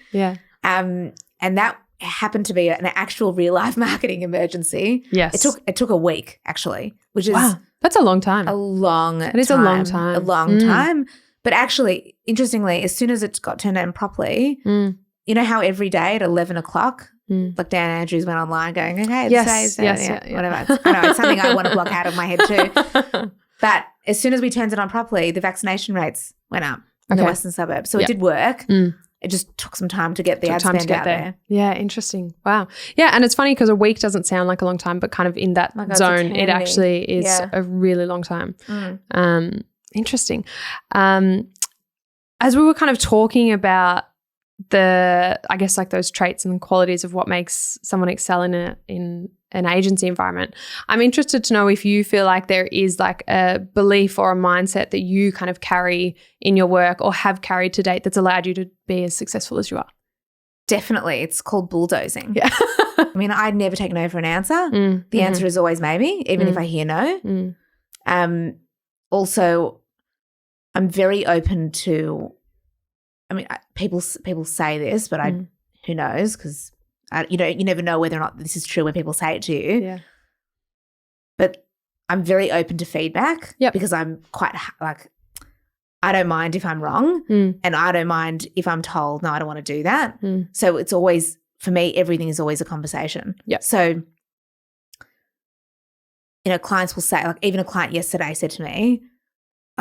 And that happened to be an actual real life marketing emergency. Yes. It took a week actually, which is that's a long time. A long time. A long time. But actually, interestingly, as soon as it got turned on properly, you know how every day at 11 o'clock, like Dan Andrews went online going, okay, whatever. I know, it's something I want to block out of my head too. But as soon as we turned it on properly, the vaccination rates went up in the western suburbs. So it did work. It just took some time to get the ad spend out there. Yeah, interesting. Wow. Yeah, and it's funny because a week doesn't sound like a long time, but kind of in that zone, it actually is a really long time. Interesting. As we were kind of talking about I guess like those traits and qualities of what makes someone excel in an agency environment, I'm interested to know if you feel like there is like a belief or a mindset that you kind of carry in your work or have carried to date that's allowed you to be as successful as you are. Definitely. It's called bulldozing. Yeah. I mean, I'd never take no for an answer. The answer is always maybe, even if I hear no. Also, I'm very open to, I mean, people say this, but who knows, because you never know whether or not this is true when people say it to you. Yeah. But I'm very open to feedback because I'm quite like, I don't mind if I'm wrong and I don't mind if I'm told, no, I don't want to do that. So it's always, for me, everything is always a conversation. Yeah. So, clients will say, like even a client yesterday said to me,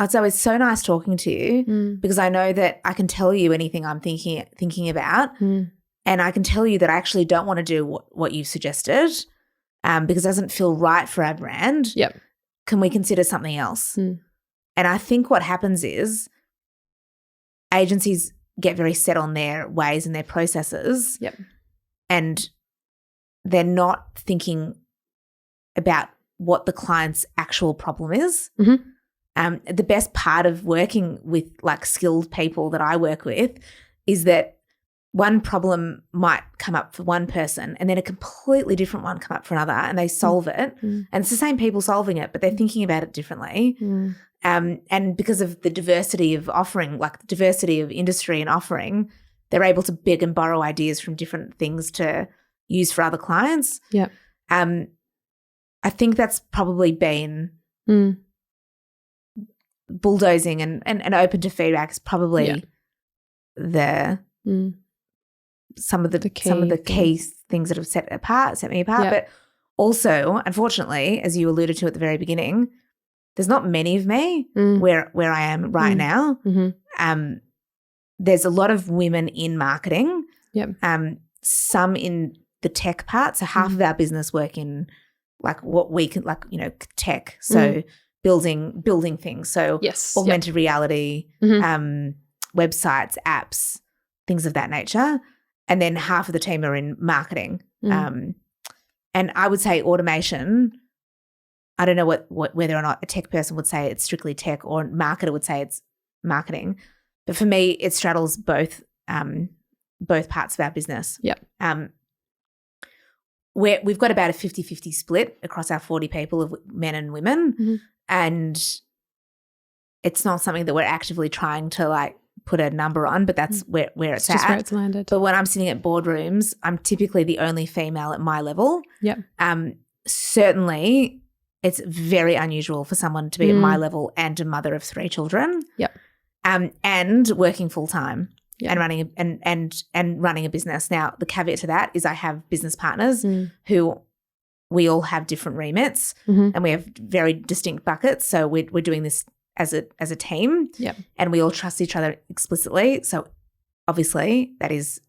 so it's so nice talking to you because I know that I can tell you anything I'm thinking about and I can tell you that I actually don't want to do what you've suggested because it doesn't feel right for our brand. Yep. Can we consider something else? And I think what happens is agencies get very set on their ways and their processes and they're not thinking about what the client's actual problem is. The best part of working with like skilled people that I work with is that one problem might come up for one person and then a completely different one come up for another and they solve it. And it's the same people solving it, but they're thinking about it differently. And because of the diversity of offering, like the diversity of industry and offering, they're able to beg and borrow ideas from different things to use for other clients. Yeah. I think that's probably been bulldozing and open to feedback is probably some of the key things that have set me apart. But also, unfortunately, as you alluded to at the very beginning, there's not many of me where I am right now. There's a lot of women in marketing. Some in the tech part. So half of our business work in like what we can tech. So building things. So augmented reality, websites, apps, things of that nature. And then half of the team are in marketing. And I would say automation, I don't know whether or not a tech person would say it's strictly tech or a marketer would say it's marketing. But for me, it straddles both parts of our business. We've got about a 50-50 split across our 40 people of men and women. And it's not something that we're actively trying to like put a number on, but that's where it's at. Just where it's landed. But when I'm sitting at boardrooms, I'm typically the only female at my level. Certainly it's very unusual for someone to be at my level and a mother of 3 children. And working full time. And running and running a business. Now, the caveat to that is I have business partners who we all have different remits and we have very distinct buckets. So we're doing this as a team and we all trust each other explicitly. So obviously that is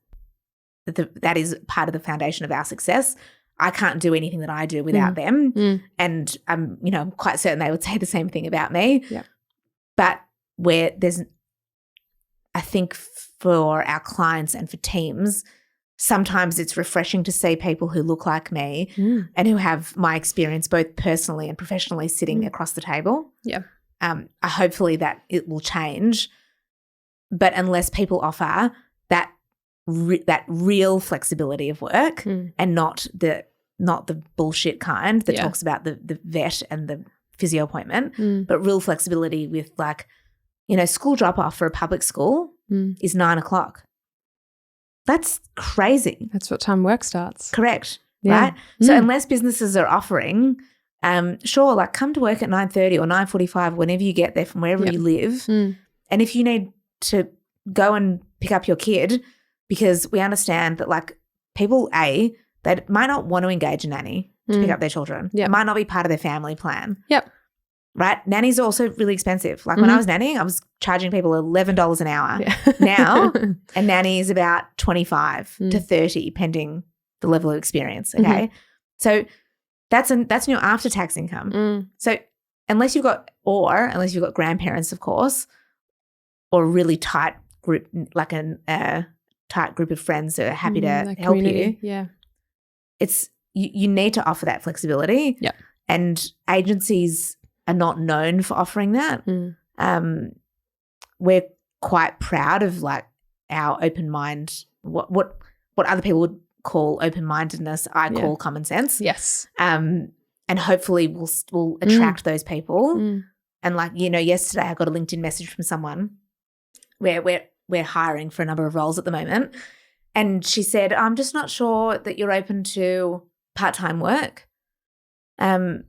part of the foundation of our success. I can't do anything that I do without them. And I'm quite certain they would say the same thing about me. But where I think for our clients and for teams, sometimes it's refreshing to see people who look like me and who have my experience both personally and professionally sitting across the table. Hopefully that it will change. But unless people offer that real flexibility of work and not the bullshit kind that talks about the vet and the physio appointment, but real flexibility with like, school drop-off for a public school is 9 o'clock. That's crazy. That's what time work starts. Correct. Yeah. Right? So unless businesses are offering, sure, like come to work at 9:30 or 9:45 whenever you get there from wherever you live. And if you need to go and pick up your kid, because we understand that like people, they might not want to engage a nanny to pick up their children. It might not be part of their family plan. Right? Nannies are also really expensive. Like when I was nannying, I was charging people $11 an hour. Now, a nanny is about 25 to 30, pending the level of experience. Okay. So that's in your after-tax income. So unless you've got grandparents, of course, or a really tight group, like a tight group of friends that are happy to help you. It's you need to offer that flexibility. And agencies are not known for offering that. We're quite proud of like our open mind, what other people would call open-mindedness, I call common sense. And hopefully we'll attract those people. And like, yesterday I got a LinkedIn message from someone where we're hiring for a number of roles at the moment. And she said, I'm just not sure that you're open to part-time work. And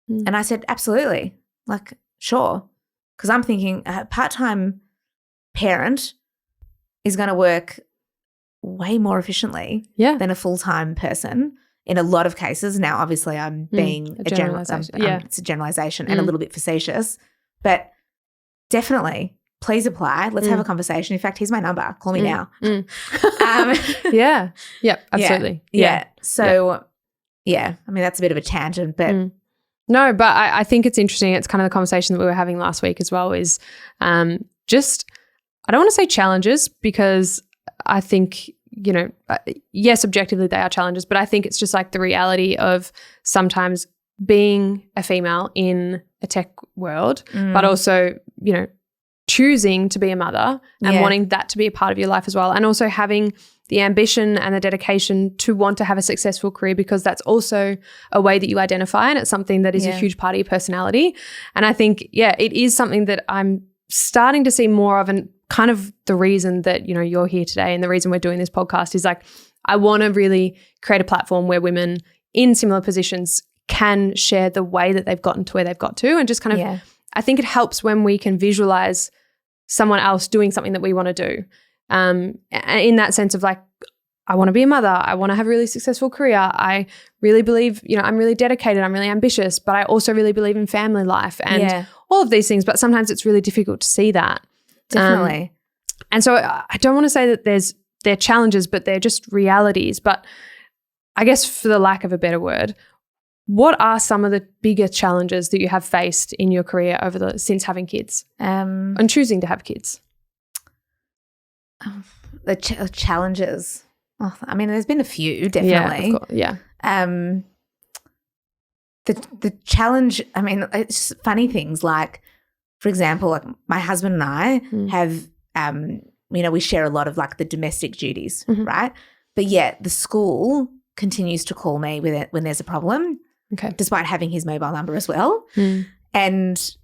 I said, absolutely. Like, sure. Because I'm thinking a part-time parent is going to work way more efficiently than a full-time person in a lot of cases. Now, obviously, I'm being a generalization. It's a generalization and a little bit facetious. But definitely, please apply. Let's have a conversation. In fact, here's my number. Call me now. Absolutely. So, I mean, that's a bit of a tangent, but no, but I think it's interesting. It's kind of the conversation that we were having last week as well is just, I don't want to say challenges because I think, yes, objectively they are challenges, but I think it's just like the reality of sometimes being a female in a tech world, but also, choosing to be a mother and wanting that to be a part of your life as well, and also having the ambition and the dedication to want to have a successful career because that's also a way that you identify and it's something that is a huge part of your personality. And I think, it is something that I'm starting to see more of, and kind of the reason that, you're here today and the reason we're doing this podcast is like I want to really create a platform where women in similar positions can share the way that they've gotten to where they've got to, and just kind of I think it helps when we can visualize someone else doing something that we want to do. In that sense of like, I want to be a mother. I want to have a really successful career. I really believe, I'm really dedicated. I'm really ambitious, but I also really believe in family life and all of these things. But sometimes it's really difficult to see that. Definitely. And so I don't want to say that they're challenges, but they're just realities. But I guess for the lack of a better word, what are some of the bigger challenges that you have faced in your career since having kids and choosing to have kids? The challenges. Oh, I mean, there's been a few, definitely. Yeah, of course. The challenge. I mean, it's funny things like, for example, like my husband and I have, we share a lot of like the domestic duties, right? But yet the school continues to call me when there's a problem. Okay. Despite having his mobile number as well. And,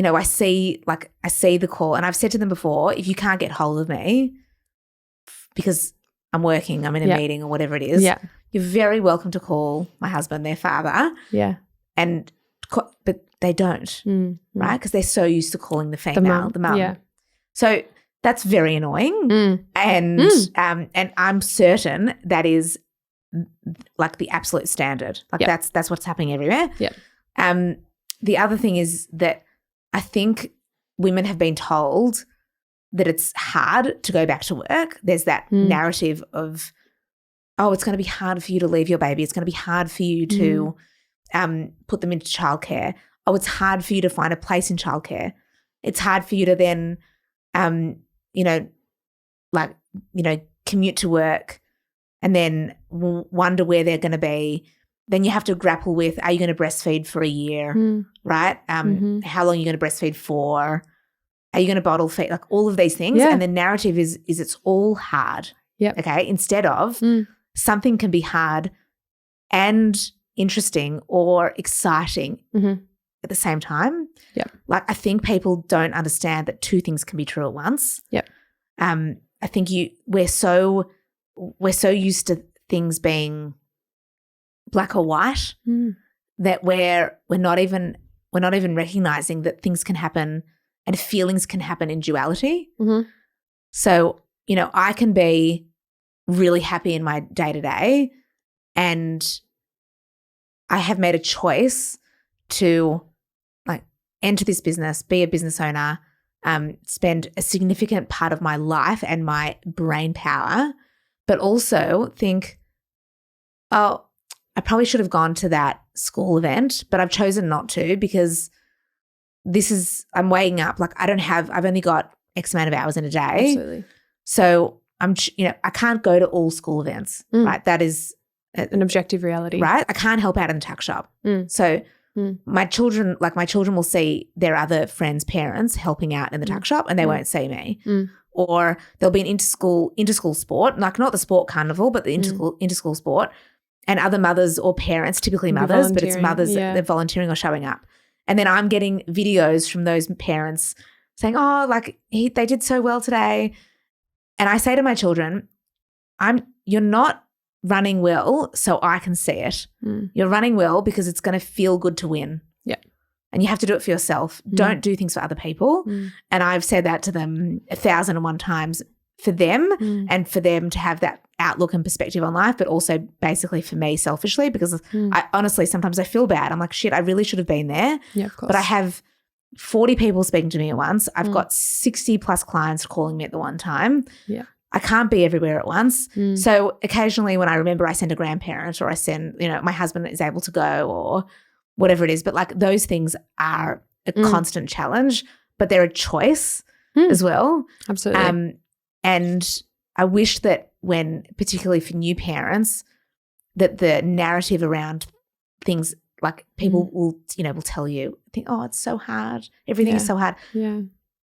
I see the call, and I've said to them before, if you can't get hold of me because I'm working, I'm in a meeting or whatever it is, you're very welcome to call my husband, their father. But they don't, right? Because they're so used to calling the female, the mum. Yeah. So that's very annoying. And I'm certain that is like the absolute standard. Like that's what's happening everywhere. The other thing is that I think women have been told that it's hard to go back to work. There's that narrative of, oh, it's going to be hard for you to leave your baby. It's going to be hard for you to put them into childcare. Oh, it's hard for you to find a place in childcare. It's hard for you to then, commute to work and then wonder where they're going to be. Then you have to grapple with, are you going to breastfeed for a year, right? How long are you going to breastfeed for? Are you going to bottle feed? Like all of these things. And the narrative is it's all hard, okay? Instead of something can be hard and interesting or exciting at the same time. Like I think people don't understand that two things can be true at once. I think we're so we're so used to things being black or white that we're not even recognizing that things can happen and feelings can happen in duality. Mm-hmm. So, you know, I can be really happy in my day-to-day and I have made a choice to like enter this business, be a business owner, spend a significant part of my life and my brain power, but also think, oh, I probably should have gone to that school event, but I've chosen not to because I'm weighing up. Like I've only got X amount of hours in a day. Absolutely. So I can't go to all school events, right? That is an objective reality. Right? I can't help out in the tuck shop. So my children will see their other friends' parents helping out in the tuck shop and they won't see me. Or there'll be an inter-school sport, like not the sport carnival, but the inter-school sport, and other mothers or parents, typically mothers, but it's mothers that they're volunteering or showing up. And then I'm getting videos from those parents saying, oh, like they did so well today. And I say to my children, you're not running well so I can see it. You're running well because it's going to feel good to win. Yeah. And you have to do it for yourself. Don't do things for other people. And I've said that to them 1,001 times for them and for them to have that outlook and perspective on life, but also basically for me selfishly because I honestly sometimes I feel bad. I'm like, shit, I really should have been there. Yeah, of course. But I have 40 people speaking to me at once. I've got 60 plus clients calling me at the one time. Yeah. I can't be everywhere at once. So occasionally when I remember I send a grandparent or I send, you know, my husband is able to go or whatever it is. But like those things are a constant challenge, but they're a choice as well. Absolutely. And I wish that when, particularly for new parents, that the narrative around things like people will tell you, think, oh, it's so hard. Everything is so hard. Yeah.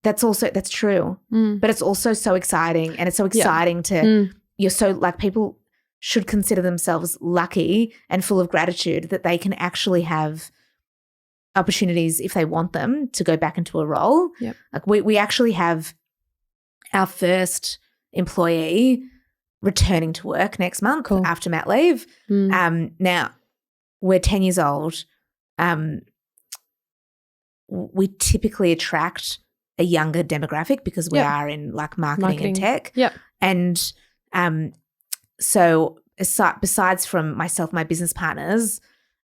That's true. But it's also so exciting. And it's so exciting you're so like people should consider themselves lucky and full of gratitude that they can actually have opportunities if they want them to go back into a role. Yep. Like we actually have our first employee returning to work next month after mat leave. Now we're 10 years old. We typically attract a younger demographic because we are in like marketing and tech. Yep. And so besides from myself, my business partners,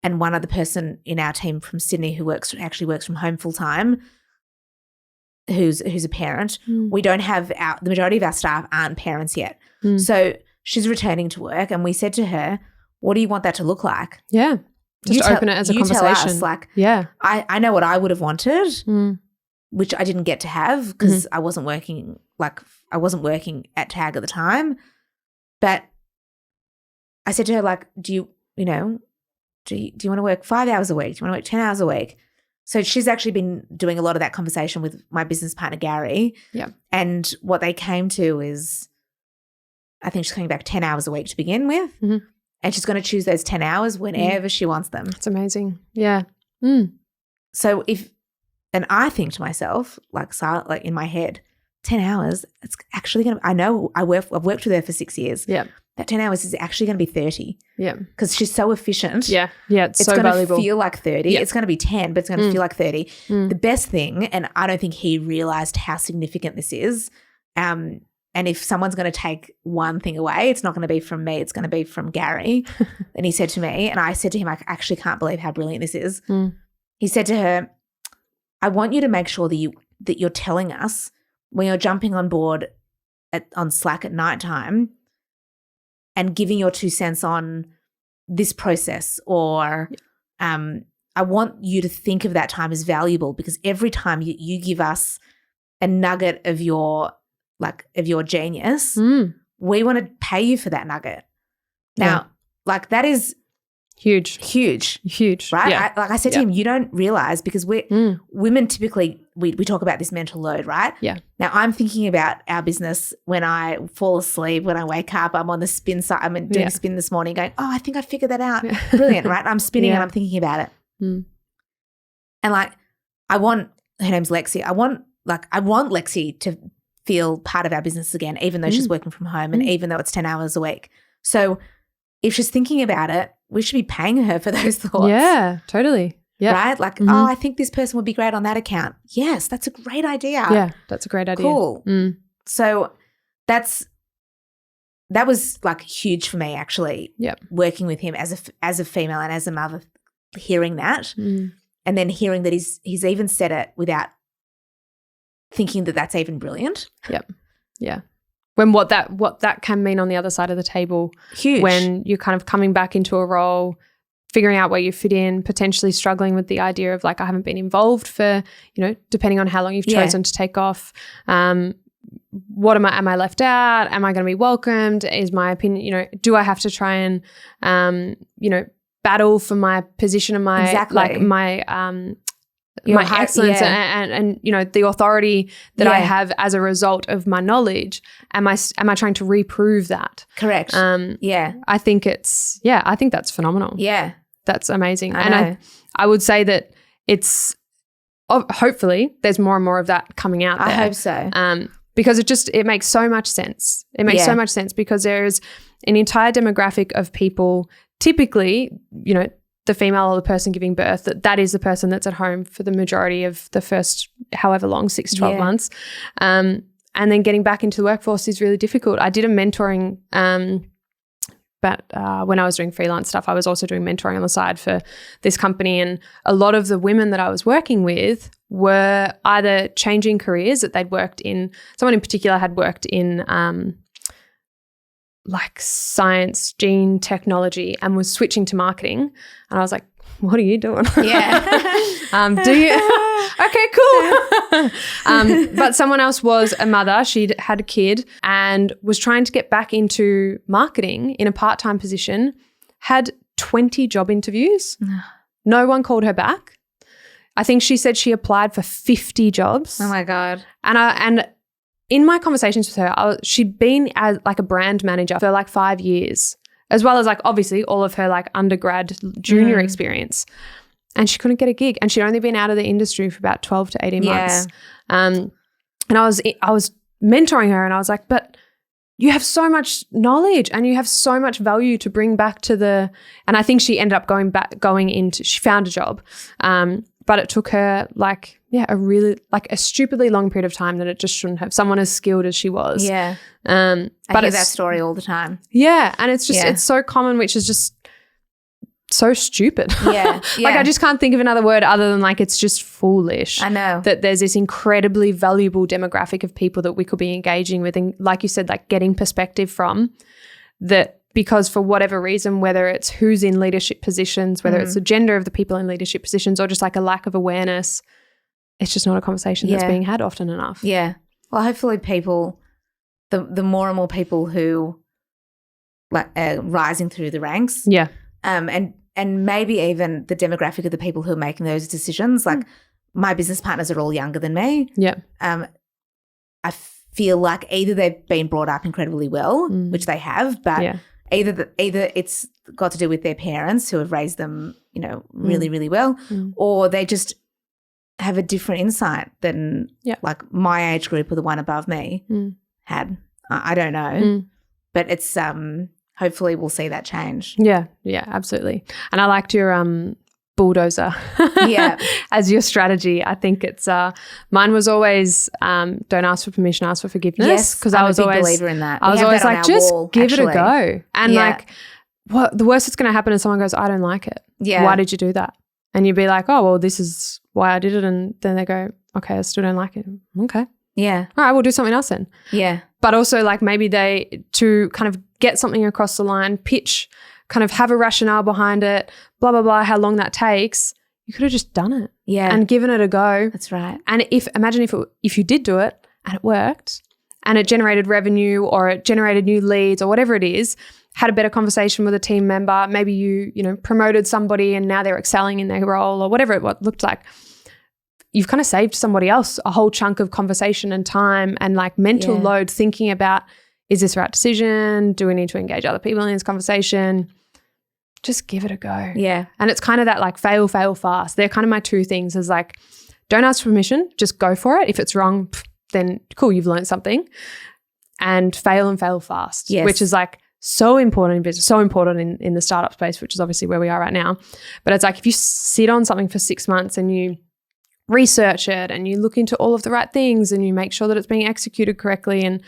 and one other person in our team from Sydney who actually works from home full time, who's a parent, we don't have the majority of our staff aren't parents yet. So she's returning to work and we said to her, what do you want that to look like? Yeah. Just open it as a conversation. Tell us, like, I know what I would have wanted, which I didn't get to have because I wasn't working at TAG at the time. But I said to her, like, do you want to work 5 hours a week? Do you want to work 10 hours a week? So she's actually been doing a lot of that conversation with my business partner, Gary. Yeah. And what they came to is, I think she's coming back 10 hours a week to begin with. And she's going to choose those 10 hours whenever she wants them. That's amazing. Yeah. So and I think to myself, like in my head, 10 hours, it's actually going to, I know I've worked with her for 6 years. Yeah. That 10 hours is actually going to be 30. Yeah. Because she's so efficient. Yeah. Yeah. It's so valuable. valuable. It's going to feel like 30. Yeah. It's going to be 10, but it's going to feel like 30. The best thing, and I don't think he realized how significant this is, and if someone's going to take one thing away, it's not going to be from me. It's going to be from Gary. And he said to me, and I said to him, I actually can't believe how brilliant this is. He said to her, I want you to make sure that you're telling us when you're jumping on board on Slack at nighttime and giving your 2 cents on this process, or I want you to think of that time as valuable because every time you give us a nugget of your genius, we want to pay you for that nugget. Now, like that is huge, right? Yeah. I said to him, you don't realize because women typically, we talk about this mental load, right? Yeah. Now I'm thinking about our business when I fall asleep, when I wake up, I'm on the spin side. I'm doing a spin this morning going, oh, I think I figured that out. Brilliant, right? I'm spinning and I'm thinking about it. And like, her name's Lexi. I want Lexi to feel part of our business again, even though she's working from home and even though it's 10 hours a week. So if she's thinking about it, we should be paying her for those thoughts. Yeah, totally. Yeah. Right? Like, oh, I think this person would be great on that account. Yes, that's a great idea. Yeah, that's a great idea. Cool. So that was like huge for me, actually. Yep. Working with him as a female and as a mother, hearing that, and then hearing that he's even said it without thinking that that's even brilliant. Yep. Yeah. When what that can mean on the other side of the table. Huge. When you're kind of coming back into a role, figuring out where you fit in, potentially struggling with the idea of like, I haven't been involved for, depending on how long you've chosen to take off. What am I left out? Am I going to be welcomed? Is my opinion, do I have to try and, battle for my position and my, my excellence and the authority that I have as a result of my knowledge? Am I trying to reprove that? Correct. I think I think that's phenomenal. Yeah. That's amazing. I would say that it's hopefully there's more and more of that coming out there. I hope so. Because it makes so much sense. It makes so much sense because there's an entire demographic of people, typically, the female or the person giving birth, that is the person that's at home for the majority of the first however long, 6-12 months. And then getting back into the workforce is really difficult. I did a mentoring but when I was doing freelance stuff, I was also doing mentoring on the side for this company, and a lot of the women that I was working with were either changing careers that they'd worked in. Someone in particular had worked in like science, gene technology, and was switching to marketing. And I was like, what are you doing? Yeah. Do you? Okay, cool. But someone else was a mother. She'd had a kid and was trying to get back into marketing in a part-time position, had 20 job interviews. No one called her back. I think she said she applied for 50 jobs. Oh, my God. And in my conversations with her, she'd been as like a brand manager for like 5 years, as well as like obviously all of her like undergrad junior experience. And she couldn't get a gig, and she'd only been out of the industry for about 12 to 18 months. And I was mentoring her, and I was like, but you have so much knowledge and you have so much value to bring back to the, and I think she ended up she found a job. But it took her a stupidly long period of time that it just shouldn't have, someone as skilled as she was. Yeah. I hear that story all the time. Yeah. And it's just, it's so common, which is just so stupid. Yeah. Like I just can't think of another word other than like it's just foolish. I know. That there's this incredibly valuable demographic of people that we could be engaging with, and like you said, like getting perspective from that, because for whatever reason, whether it's who's in leadership positions, whether it's the gender of the people in leadership positions, or just like a lack of awareness, it's just not a conversation that's being had often enough. Yeah. Well, hopefully people, the more and more people who like rising through the ranks. Yeah. And maybe even the demographic of the people who are making those decisions. Like my business partners are all younger than me. Yeah. I feel like either they've been brought up incredibly well, which they have, but either it's got to do with their parents who have raised them, really, really well, or they just have a different insight than like my age group or the one above me had. I don't know, but it's hopefully we'll see that change. Yeah, absolutely. And I liked your bulldozer as your strategy. I think it's mine was always don't ask for permission, ask for forgiveness. Yes, because I was a big believer in that. I was always like, just give it a go. And like, what the worst that's going to happen is someone goes, I don't like it. Yeah. Why did you do that? And you'd be like, oh, well, this is why I did it. And then they go, okay, I still don't like it. Okay. Yeah. All right, we'll do something else then. Yeah. But also like maybe to kind of get something across the line, pitch, kind of have a rationale behind it, blah, blah, blah, how long that takes, you could have just done it. Yeah. And given it a go. That's right. And imagine if you did do it and it worked and it generated revenue or it generated new leads or whatever it is, had a better conversation with a team member, maybe you promoted somebody and now they're excelling in their role or whatever it looked like. You've kind of saved somebody else a whole chunk of conversation and time and like mental load thinking about, is this the right decision? Do we need to engage other people in this conversation? Just give it a go. Yeah. And it's kind of that like fail fast. They're kind of my two things is like, don't ask for permission, just go for it. If it's wrong, then cool, you've learned something. And fail fast, yes. which is like so important in business, so important in the startup space, which is obviously where we are right now. But it's like if you sit on something for 6 months and you research it and you look into all of the right things and you make sure that it's being executed correctly, and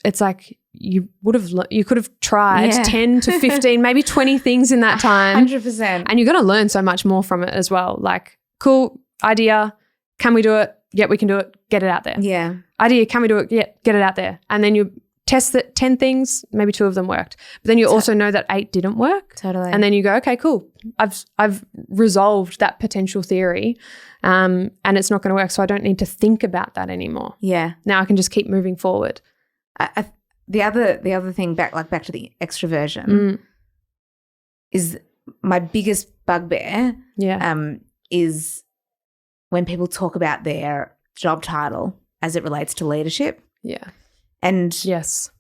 it's like you could have tried 10 to 15, maybe 20 things in that time. 100%. And you're going to learn so much more from it as well. Like, cool idea. Can we do it? Yeah, we can do it. Get it out there. Yeah. Idea, can we do it? Yeah, get it out there. And then you test that 10 things, maybe 2 of them worked. But then you also know that 8 didn't work. Totally. And then you go, okay, cool. I've resolved that potential theory, and it's not going to work. So I don't need to think about that anymore. Yeah. Now I can just keep moving forward. The other thing back to the extroversion is my biggest bugbear. Yeah. Is when people talk about their job title as it relates to leadership. Yeah. And yes,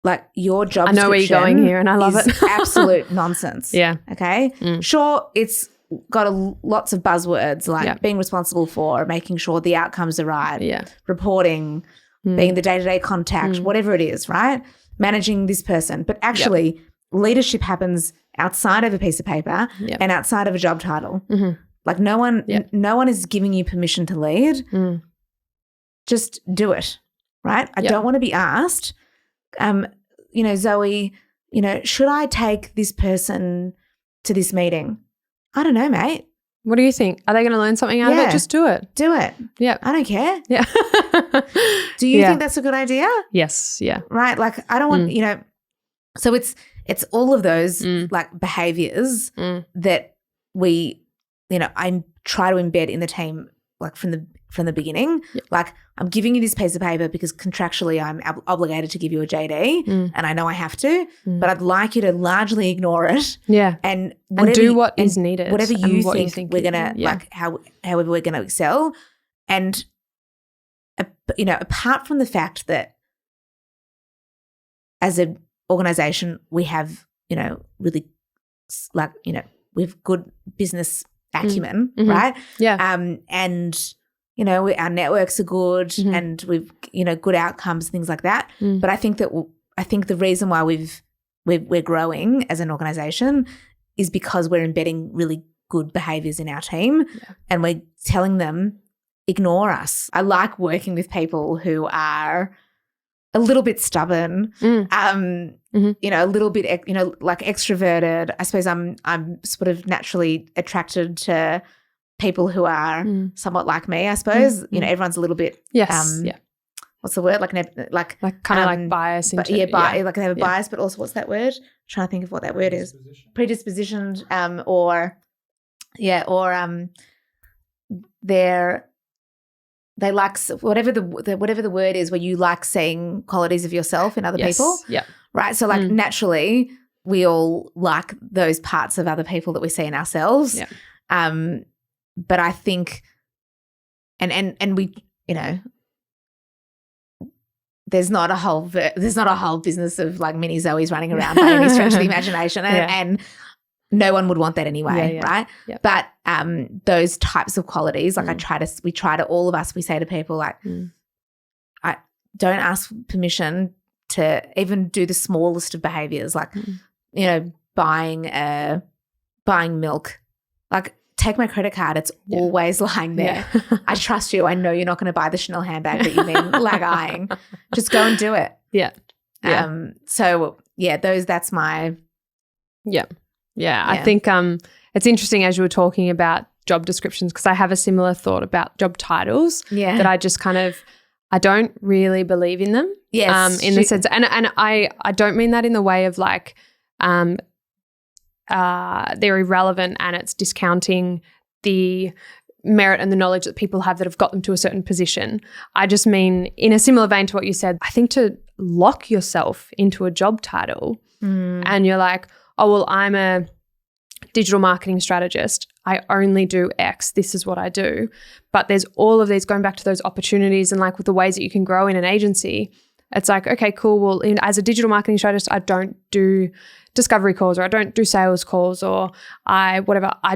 like your job I know where you're going here and I love it. Absolute nonsense. Yeah. Okay. Sure, it's got lots of buzzwords like being responsible for, making sure the outcomes are right, reporting, being the day-to-day contact, whatever it is, right? Managing this person. But actually leadership happens outside of a piece of paper and outside of a job title. Mm-hmm. Like no one is giving you permission to lead. Just do it, right? I don't want to be asked, Zoe, should I take this person to this meeting? I don't know, mate. What do you think? Are they going to learn something out of it? Just do it. Do it. Yeah. I don't care. Yeah. Do you think that's a good idea? Yes. Yeah. Right. Like I don't want, so it's all of those like behaviors that we, I try to embed in the team like from the beginning. Like I'm giving you this piece of paper because contractually I'm obligated to give you a JD and I know I have to, but I'd like you to largely ignore it. Yeah. And do what is needed. Whatever you think we're going to like however we're going to excel. And, apart from the fact that as an organization we have, really like, we have good business acumen, right? Yeah. And our networks are good and we've good outcomes, things like that. But I think the reason why we're growing as an organization is because we're embedding really good behaviors in our team and we're telling them ignore us. I like working with people who are a little bit stubborn, a little bit, like extroverted. I suppose I'm sort of naturally attracted to people who are somewhat like me, I suppose. Everyone's a little bit, what's the word? Like kind of like bias. Like they have a bias, but also what's that word? I'm trying to think of what that word is. Predispositioned, they like whatever the word is, where you like seeing qualities of yourself in other people. Yeah. Right. So like naturally we all like those parts of other people that we see in ourselves. Yeah. But I think and we, there's not a whole business of like mini Zoes running around by any stretch of the imagination. And no one would want that anyway, right? Yep. But those types of qualities, like all of us, we say to people like, I don't ask permission to even do the smallest of behaviors, like, buying milk. Like, take my credit card. It's always lying there. Yeah. I trust you. I know you're not going to buy the Chanel handbag that you've been like eyeing. Just go and do it. Yeah. That's my. Yeah. Yeah, I think it's interesting as you were talking about job descriptions, because I have a similar thought about job titles that I just I don't really believe in them. Yes. In the sense, and I don't mean that in the way of like they're irrelevant and it's discounting the merit and the knowledge that people have that have got them to a certain position. I just mean in a similar vein to what you said, I think to lock yourself into a job title and you're like, oh, well, I'm a digital marketing strategist. I only do X. This is what I do. But there's all of these, going back to those opportunities and like with the ways that you can grow in an agency, It's like, okay, cool. Well, as a digital marketing strategist, I don't do discovery calls, or I don't do sales calls, or I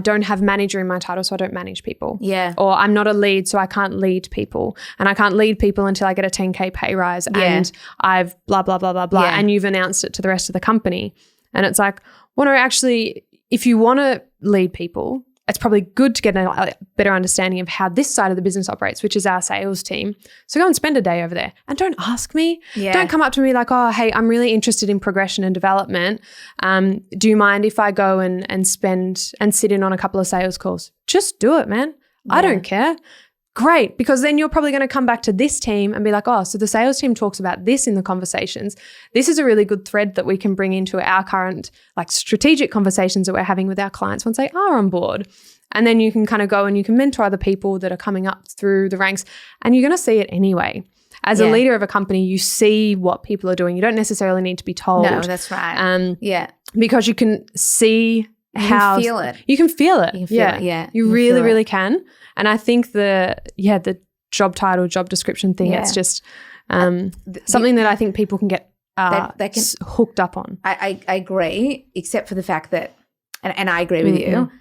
don't have manager in my title, so I don't manage people. Yeah. Or I'm not a lead, so I can't lead people. And I can't lead people until I get a 10K pay rise and I've blah, blah, blah, blah, blah. Yeah. And you've announced it to the rest of the company. And it's like, well, no, actually, if you want to lead people, it's probably good to get a better understanding of how this side of the business operates, which is our sales team. So go and spend a day over there and don't ask me. Yeah. Don't come up to me like, oh, hey, I'm really interested in progression and development. Do you mind if I go and sit in on a couple of sales calls? Just do it, man. Yeah. I don't care. Great, because then you're probably going to come back to this team and be like, oh, so the sales team talks about this in the conversations. This is a really good thread that we can bring into our current like strategic conversations that we're having with our clients once they are on board. And then you can kind of go and you can mentor other people that are coming up through the ranks, and you're going to see it anyway. As a leader of a company, you see what people are doing. You don't necessarily need to be told. No, that's right. Because you can see how— you can feel it. You can feel it. You can feel it, yeah. You really, really can. And I think the job title, job description thing, it's just something that I think people can get they can hooked up on. I agree, except for the fact that, and I agree with you,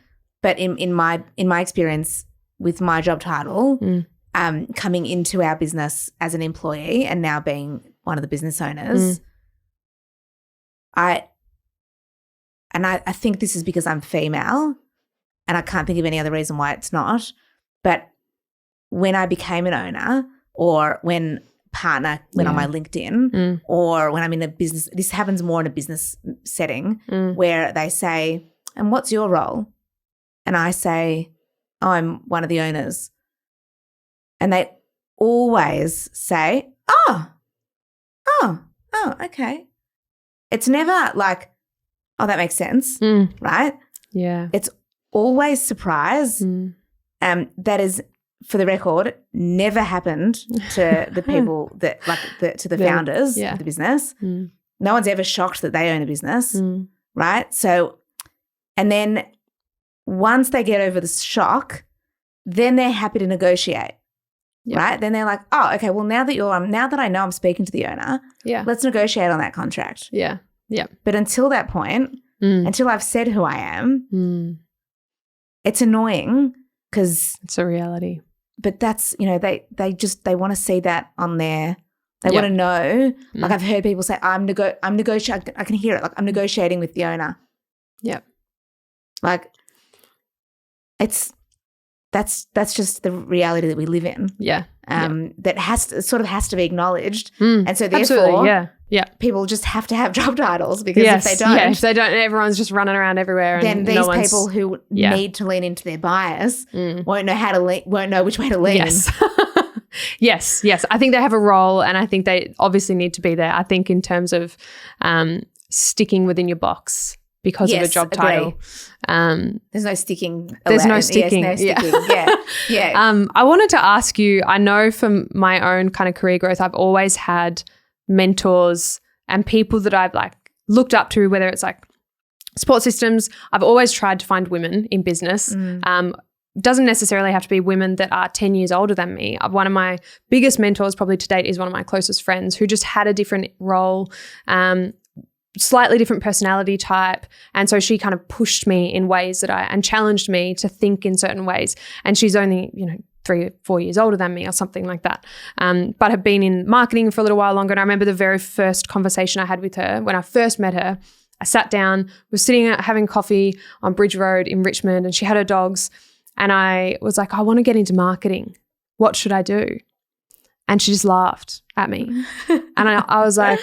but in my experience with my job title, coming into our business as an employee and now being one of the business owners, I think this is because I'm female, and I can't think of any other reason why it's not. But when I became an owner, or when partner went on my LinkedIn, or when I'm in a business, this happens more in a business setting where they say, and what's your role? And I say, oh, I'm one of the owners. And they always say, oh, okay. It's never like, oh, that makes sense, right? Yeah. It's always surprise. That is, for the record, never happened to the people that to the founders of the business. No one's ever shocked that they own a business, right? So, and then once they get over the shock, then they're happy to negotiate, right? Then they're like, oh, okay, well now that I know I'm speaking to the owner, let's negotiate on that contract. Yeah. But until that point, until I've said who I am, it's annoying. Because it's a reality. But that's, they want to see that on there. They want to know. Like I've heard people say, I'm negotiating. I can hear it. Like I'm negotiating with the owner. Yeah. Like that's just the reality that we live in. Yeah. That has to be acknowledged. And so therefore, people just have to have job titles, because if they don't, everyone's just running around everywhere. Then and these people who need to lean into their bias won't know which way to lean. Yes. Yes. I think they have a role, and I think they obviously need to be there. I think in terms of sticking within your box because of a job title. There's no sticking. There's no sticking. Yes, no sticking. Yeah. I wanted to ask you, I know from my own kind of career growth, I've always had mentors and people that I've like looked up to, whether it's like support systems. I've always tried to find women in business. Doesn't necessarily have to be women that are 10 years older than me. One of my biggest mentors probably to date is one of my closest friends who just had a different role, slightly different personality type. And so she kind of pushed me in ways and challenged me to think in certain ways. And she's only, 3 or 4 years older than me or something like that, but have been in marketing for a little while longer. And I remember the very first conversation I had with her when I first met her. I sat down, was sitting having coffee on Bridge Road in Richmond, and she had her dogs. And I was like, I want to get into marketing. What should I do? And she just laughed at me. And I was like,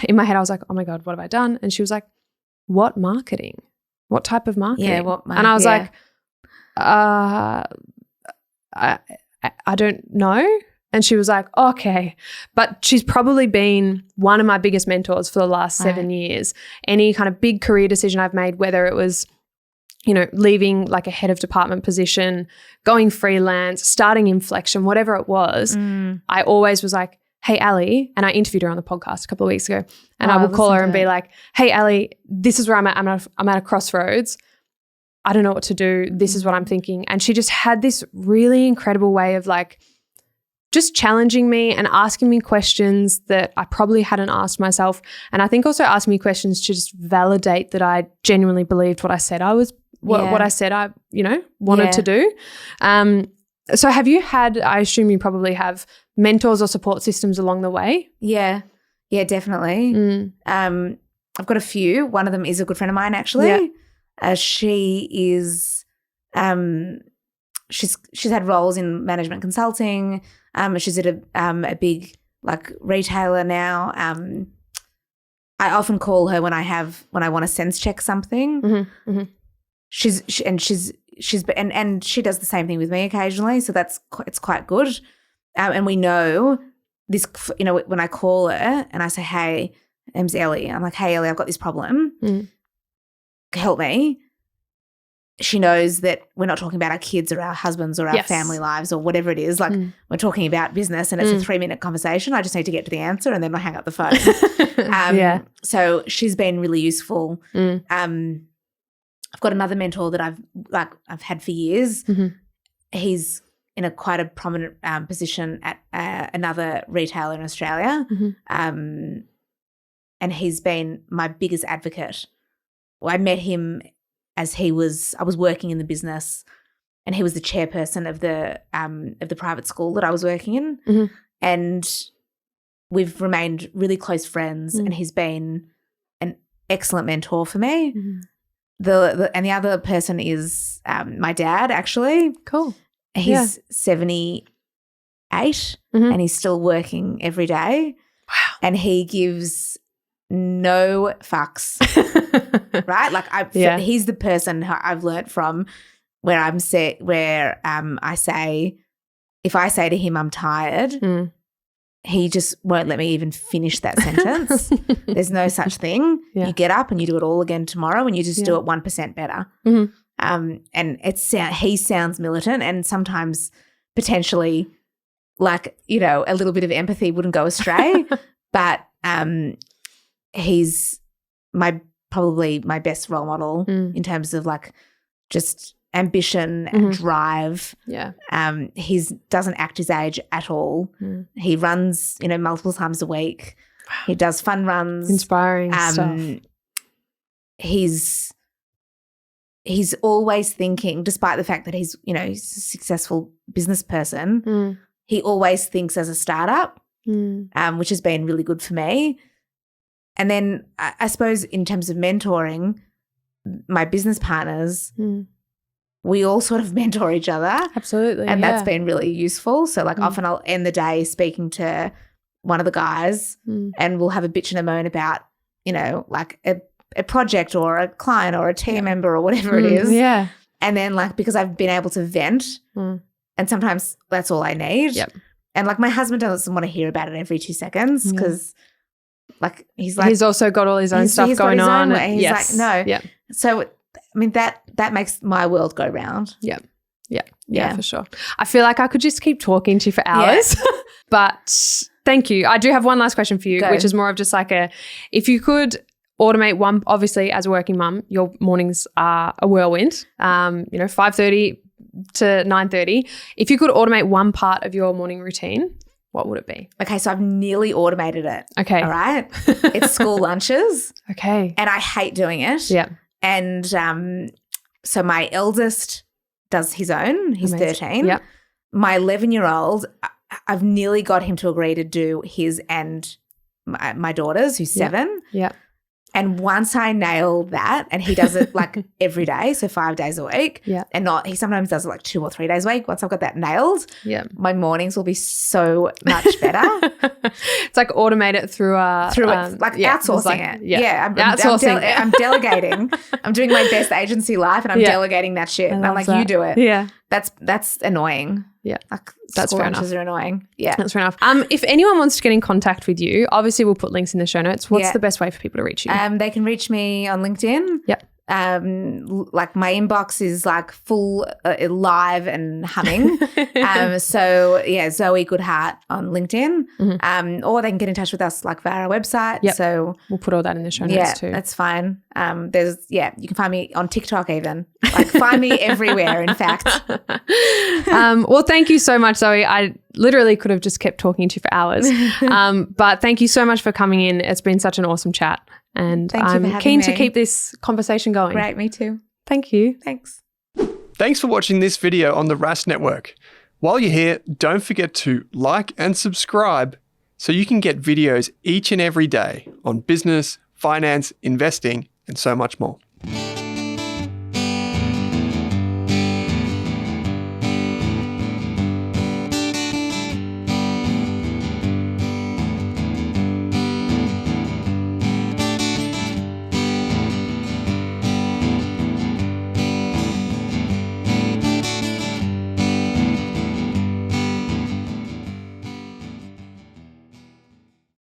in my head, I was like, oh my God, what have I done? And she was like, what marketing? What type of marketing? Yeah, what marketing? And I was like, I don't know. And she was like, okay. But she's probably been one of my biggest mentors for the last 7 years. Any kind of big career decision I've made, whether it was, leaving like a head of department position, going freelance, starting Inflection, whatever it was, I always was like, hey, Ali, and I interviewed her on the podcast a couple of weeks ago, and I would call her and be like, hey, Ali, this is where I'm at. I'm at a crossroads. I don't know what to do. This is what I'm thinking. And she just had this really incredible way of like just challenging me and asking me questions that I probably hadn't asked myself. And I think also asking me questions to just validate that I genuinely believed what I said I was, what I said I, wanted to do. So have you had, I assume you probably have, mentors or support systems along the way? Yeah. Yeah, definitely. I've got a few. One of them is a good friend of mine, actually. Yeah. She is she's had roles in management consulting. She's at a big retailer now. I often call her when I want to sense check something. Mm-hmm, mm-hmm. She does the same thing with me occasionally, so it's quite good. And we know this, when I call her and I say, hey, my name's Ellie. I'm like, hey, Ellie, I've got this problem. Help me. She knows that we're not talking about our kids or our husbands or our family lives or whatever it is. We're talking about business and it's a 3-minute conversation. I just need to get to the answer and then I hang up the phone. So she's been really useful. I've got another mentor that I've had for years. Mm-hmm. He's in quite a prominent position at another retailer in Australia. Mm-hmm. And he's been my biggest advocate. Well, I met him as I was working in the business, and he was the chairperson of the private school that I was working in. Mm-hmm. And we've remained really close friends, and he's been an excellent mentor for me. Mm-hmm. The other person is my dad, actually. Cool. He's 78 and he's still working every day. Wow. And he gives no fucks, right? He's the person I've learnt from where I say, if I say to him I'm tired, he just won't let me even finish that sentence. There's no such thing. Yeah. You get up and you do it all again tomorrow and you just do it 1% better. Mm-hmm. And he sounds militant, and sometimes potentially a little bit of empathy wouldn't go astray, but he's probably my best role model in terms of just ambition and drive. Yeah. He doesn't act his age at all. He runs, multiple times a week. Wow. He does fun runs. Inspiring stuff. He's always thinking, despite the fact that he's a successful business person, he always thinks as a startup, which has been really good for me. And then I suppose in terms of mentoring, my business partners, we all sort of mentor each other. Absolutely. And that's been really useful. So often I'll end the day speaking to one of the guys and we'll have a bitch and a moan about, a project or a client or a team member or whatever it is. Yeah. And then because I've been able to vent and sometimes that's all I need. Yep. And my husband doesn't want to hear about it every 2 seconds because he's also got all his own stuff going on. He's no. Yeah. So that makes my world go round. Yeah. Yeah, for sure. I feel like I could just keep talking to you for hours. Yeah. But thank you. I do have one last question for you, which is more of just if you could automate one, obviously as a working mum, your mornings are a whirlwind, 5:30 to 9:30. If you could automate one part of your morning routine, what would it be? Okay, so I've nearly automated it. Okay. All right? It's school lunches. Okay. And I hate doing it. Yeah. And so my eldest does his own. He's Amazing. 13. Yeah. My 11-year-old, I've nearly got him to agree to do his and my daughter's, who's 7. Yeah. And once I nail that, and he does it every day, so 5 days a week, and he sometimes does it 2 or 3 days a week. Once I've got that nailed, my mornings will be so much better. It's automate it through outsourcing it. Yeah, outsourcing. I'm delegating. I'm doing my best agency life, and I'm delegating that shit. And I'm like, you do it. Yeah, that's annoying. Yeah, that's fair enough. Are annoying. Yeah, that's fair enough. If anyone wants to get in contact with you, obviously we'll put links in the show notes. What's the best way for people to reach you? They can reach me on LinkedIn. Yep. My inbox is full live and humming. So Zoe Goodhardt on LinkedIn. Or they can get in touch with us via our website. Yep. So we'll put all that in the show notes too. That's fine. You can find me on TikTok even. Like, find me everywhere, in fact. Well, thank you so much, Zoe. I literally could have just kept talking to you for hours. But thank you so much for coming in. It's been such an awesome chat. And I'm keen to keep this conversation going. Great, me too. Thank you. Thanks. Thanks for watching this video on the Rask Network. While you're here, don't forget to like and subscribe so you can get videos each and every day on business, finance, investing, and so much more.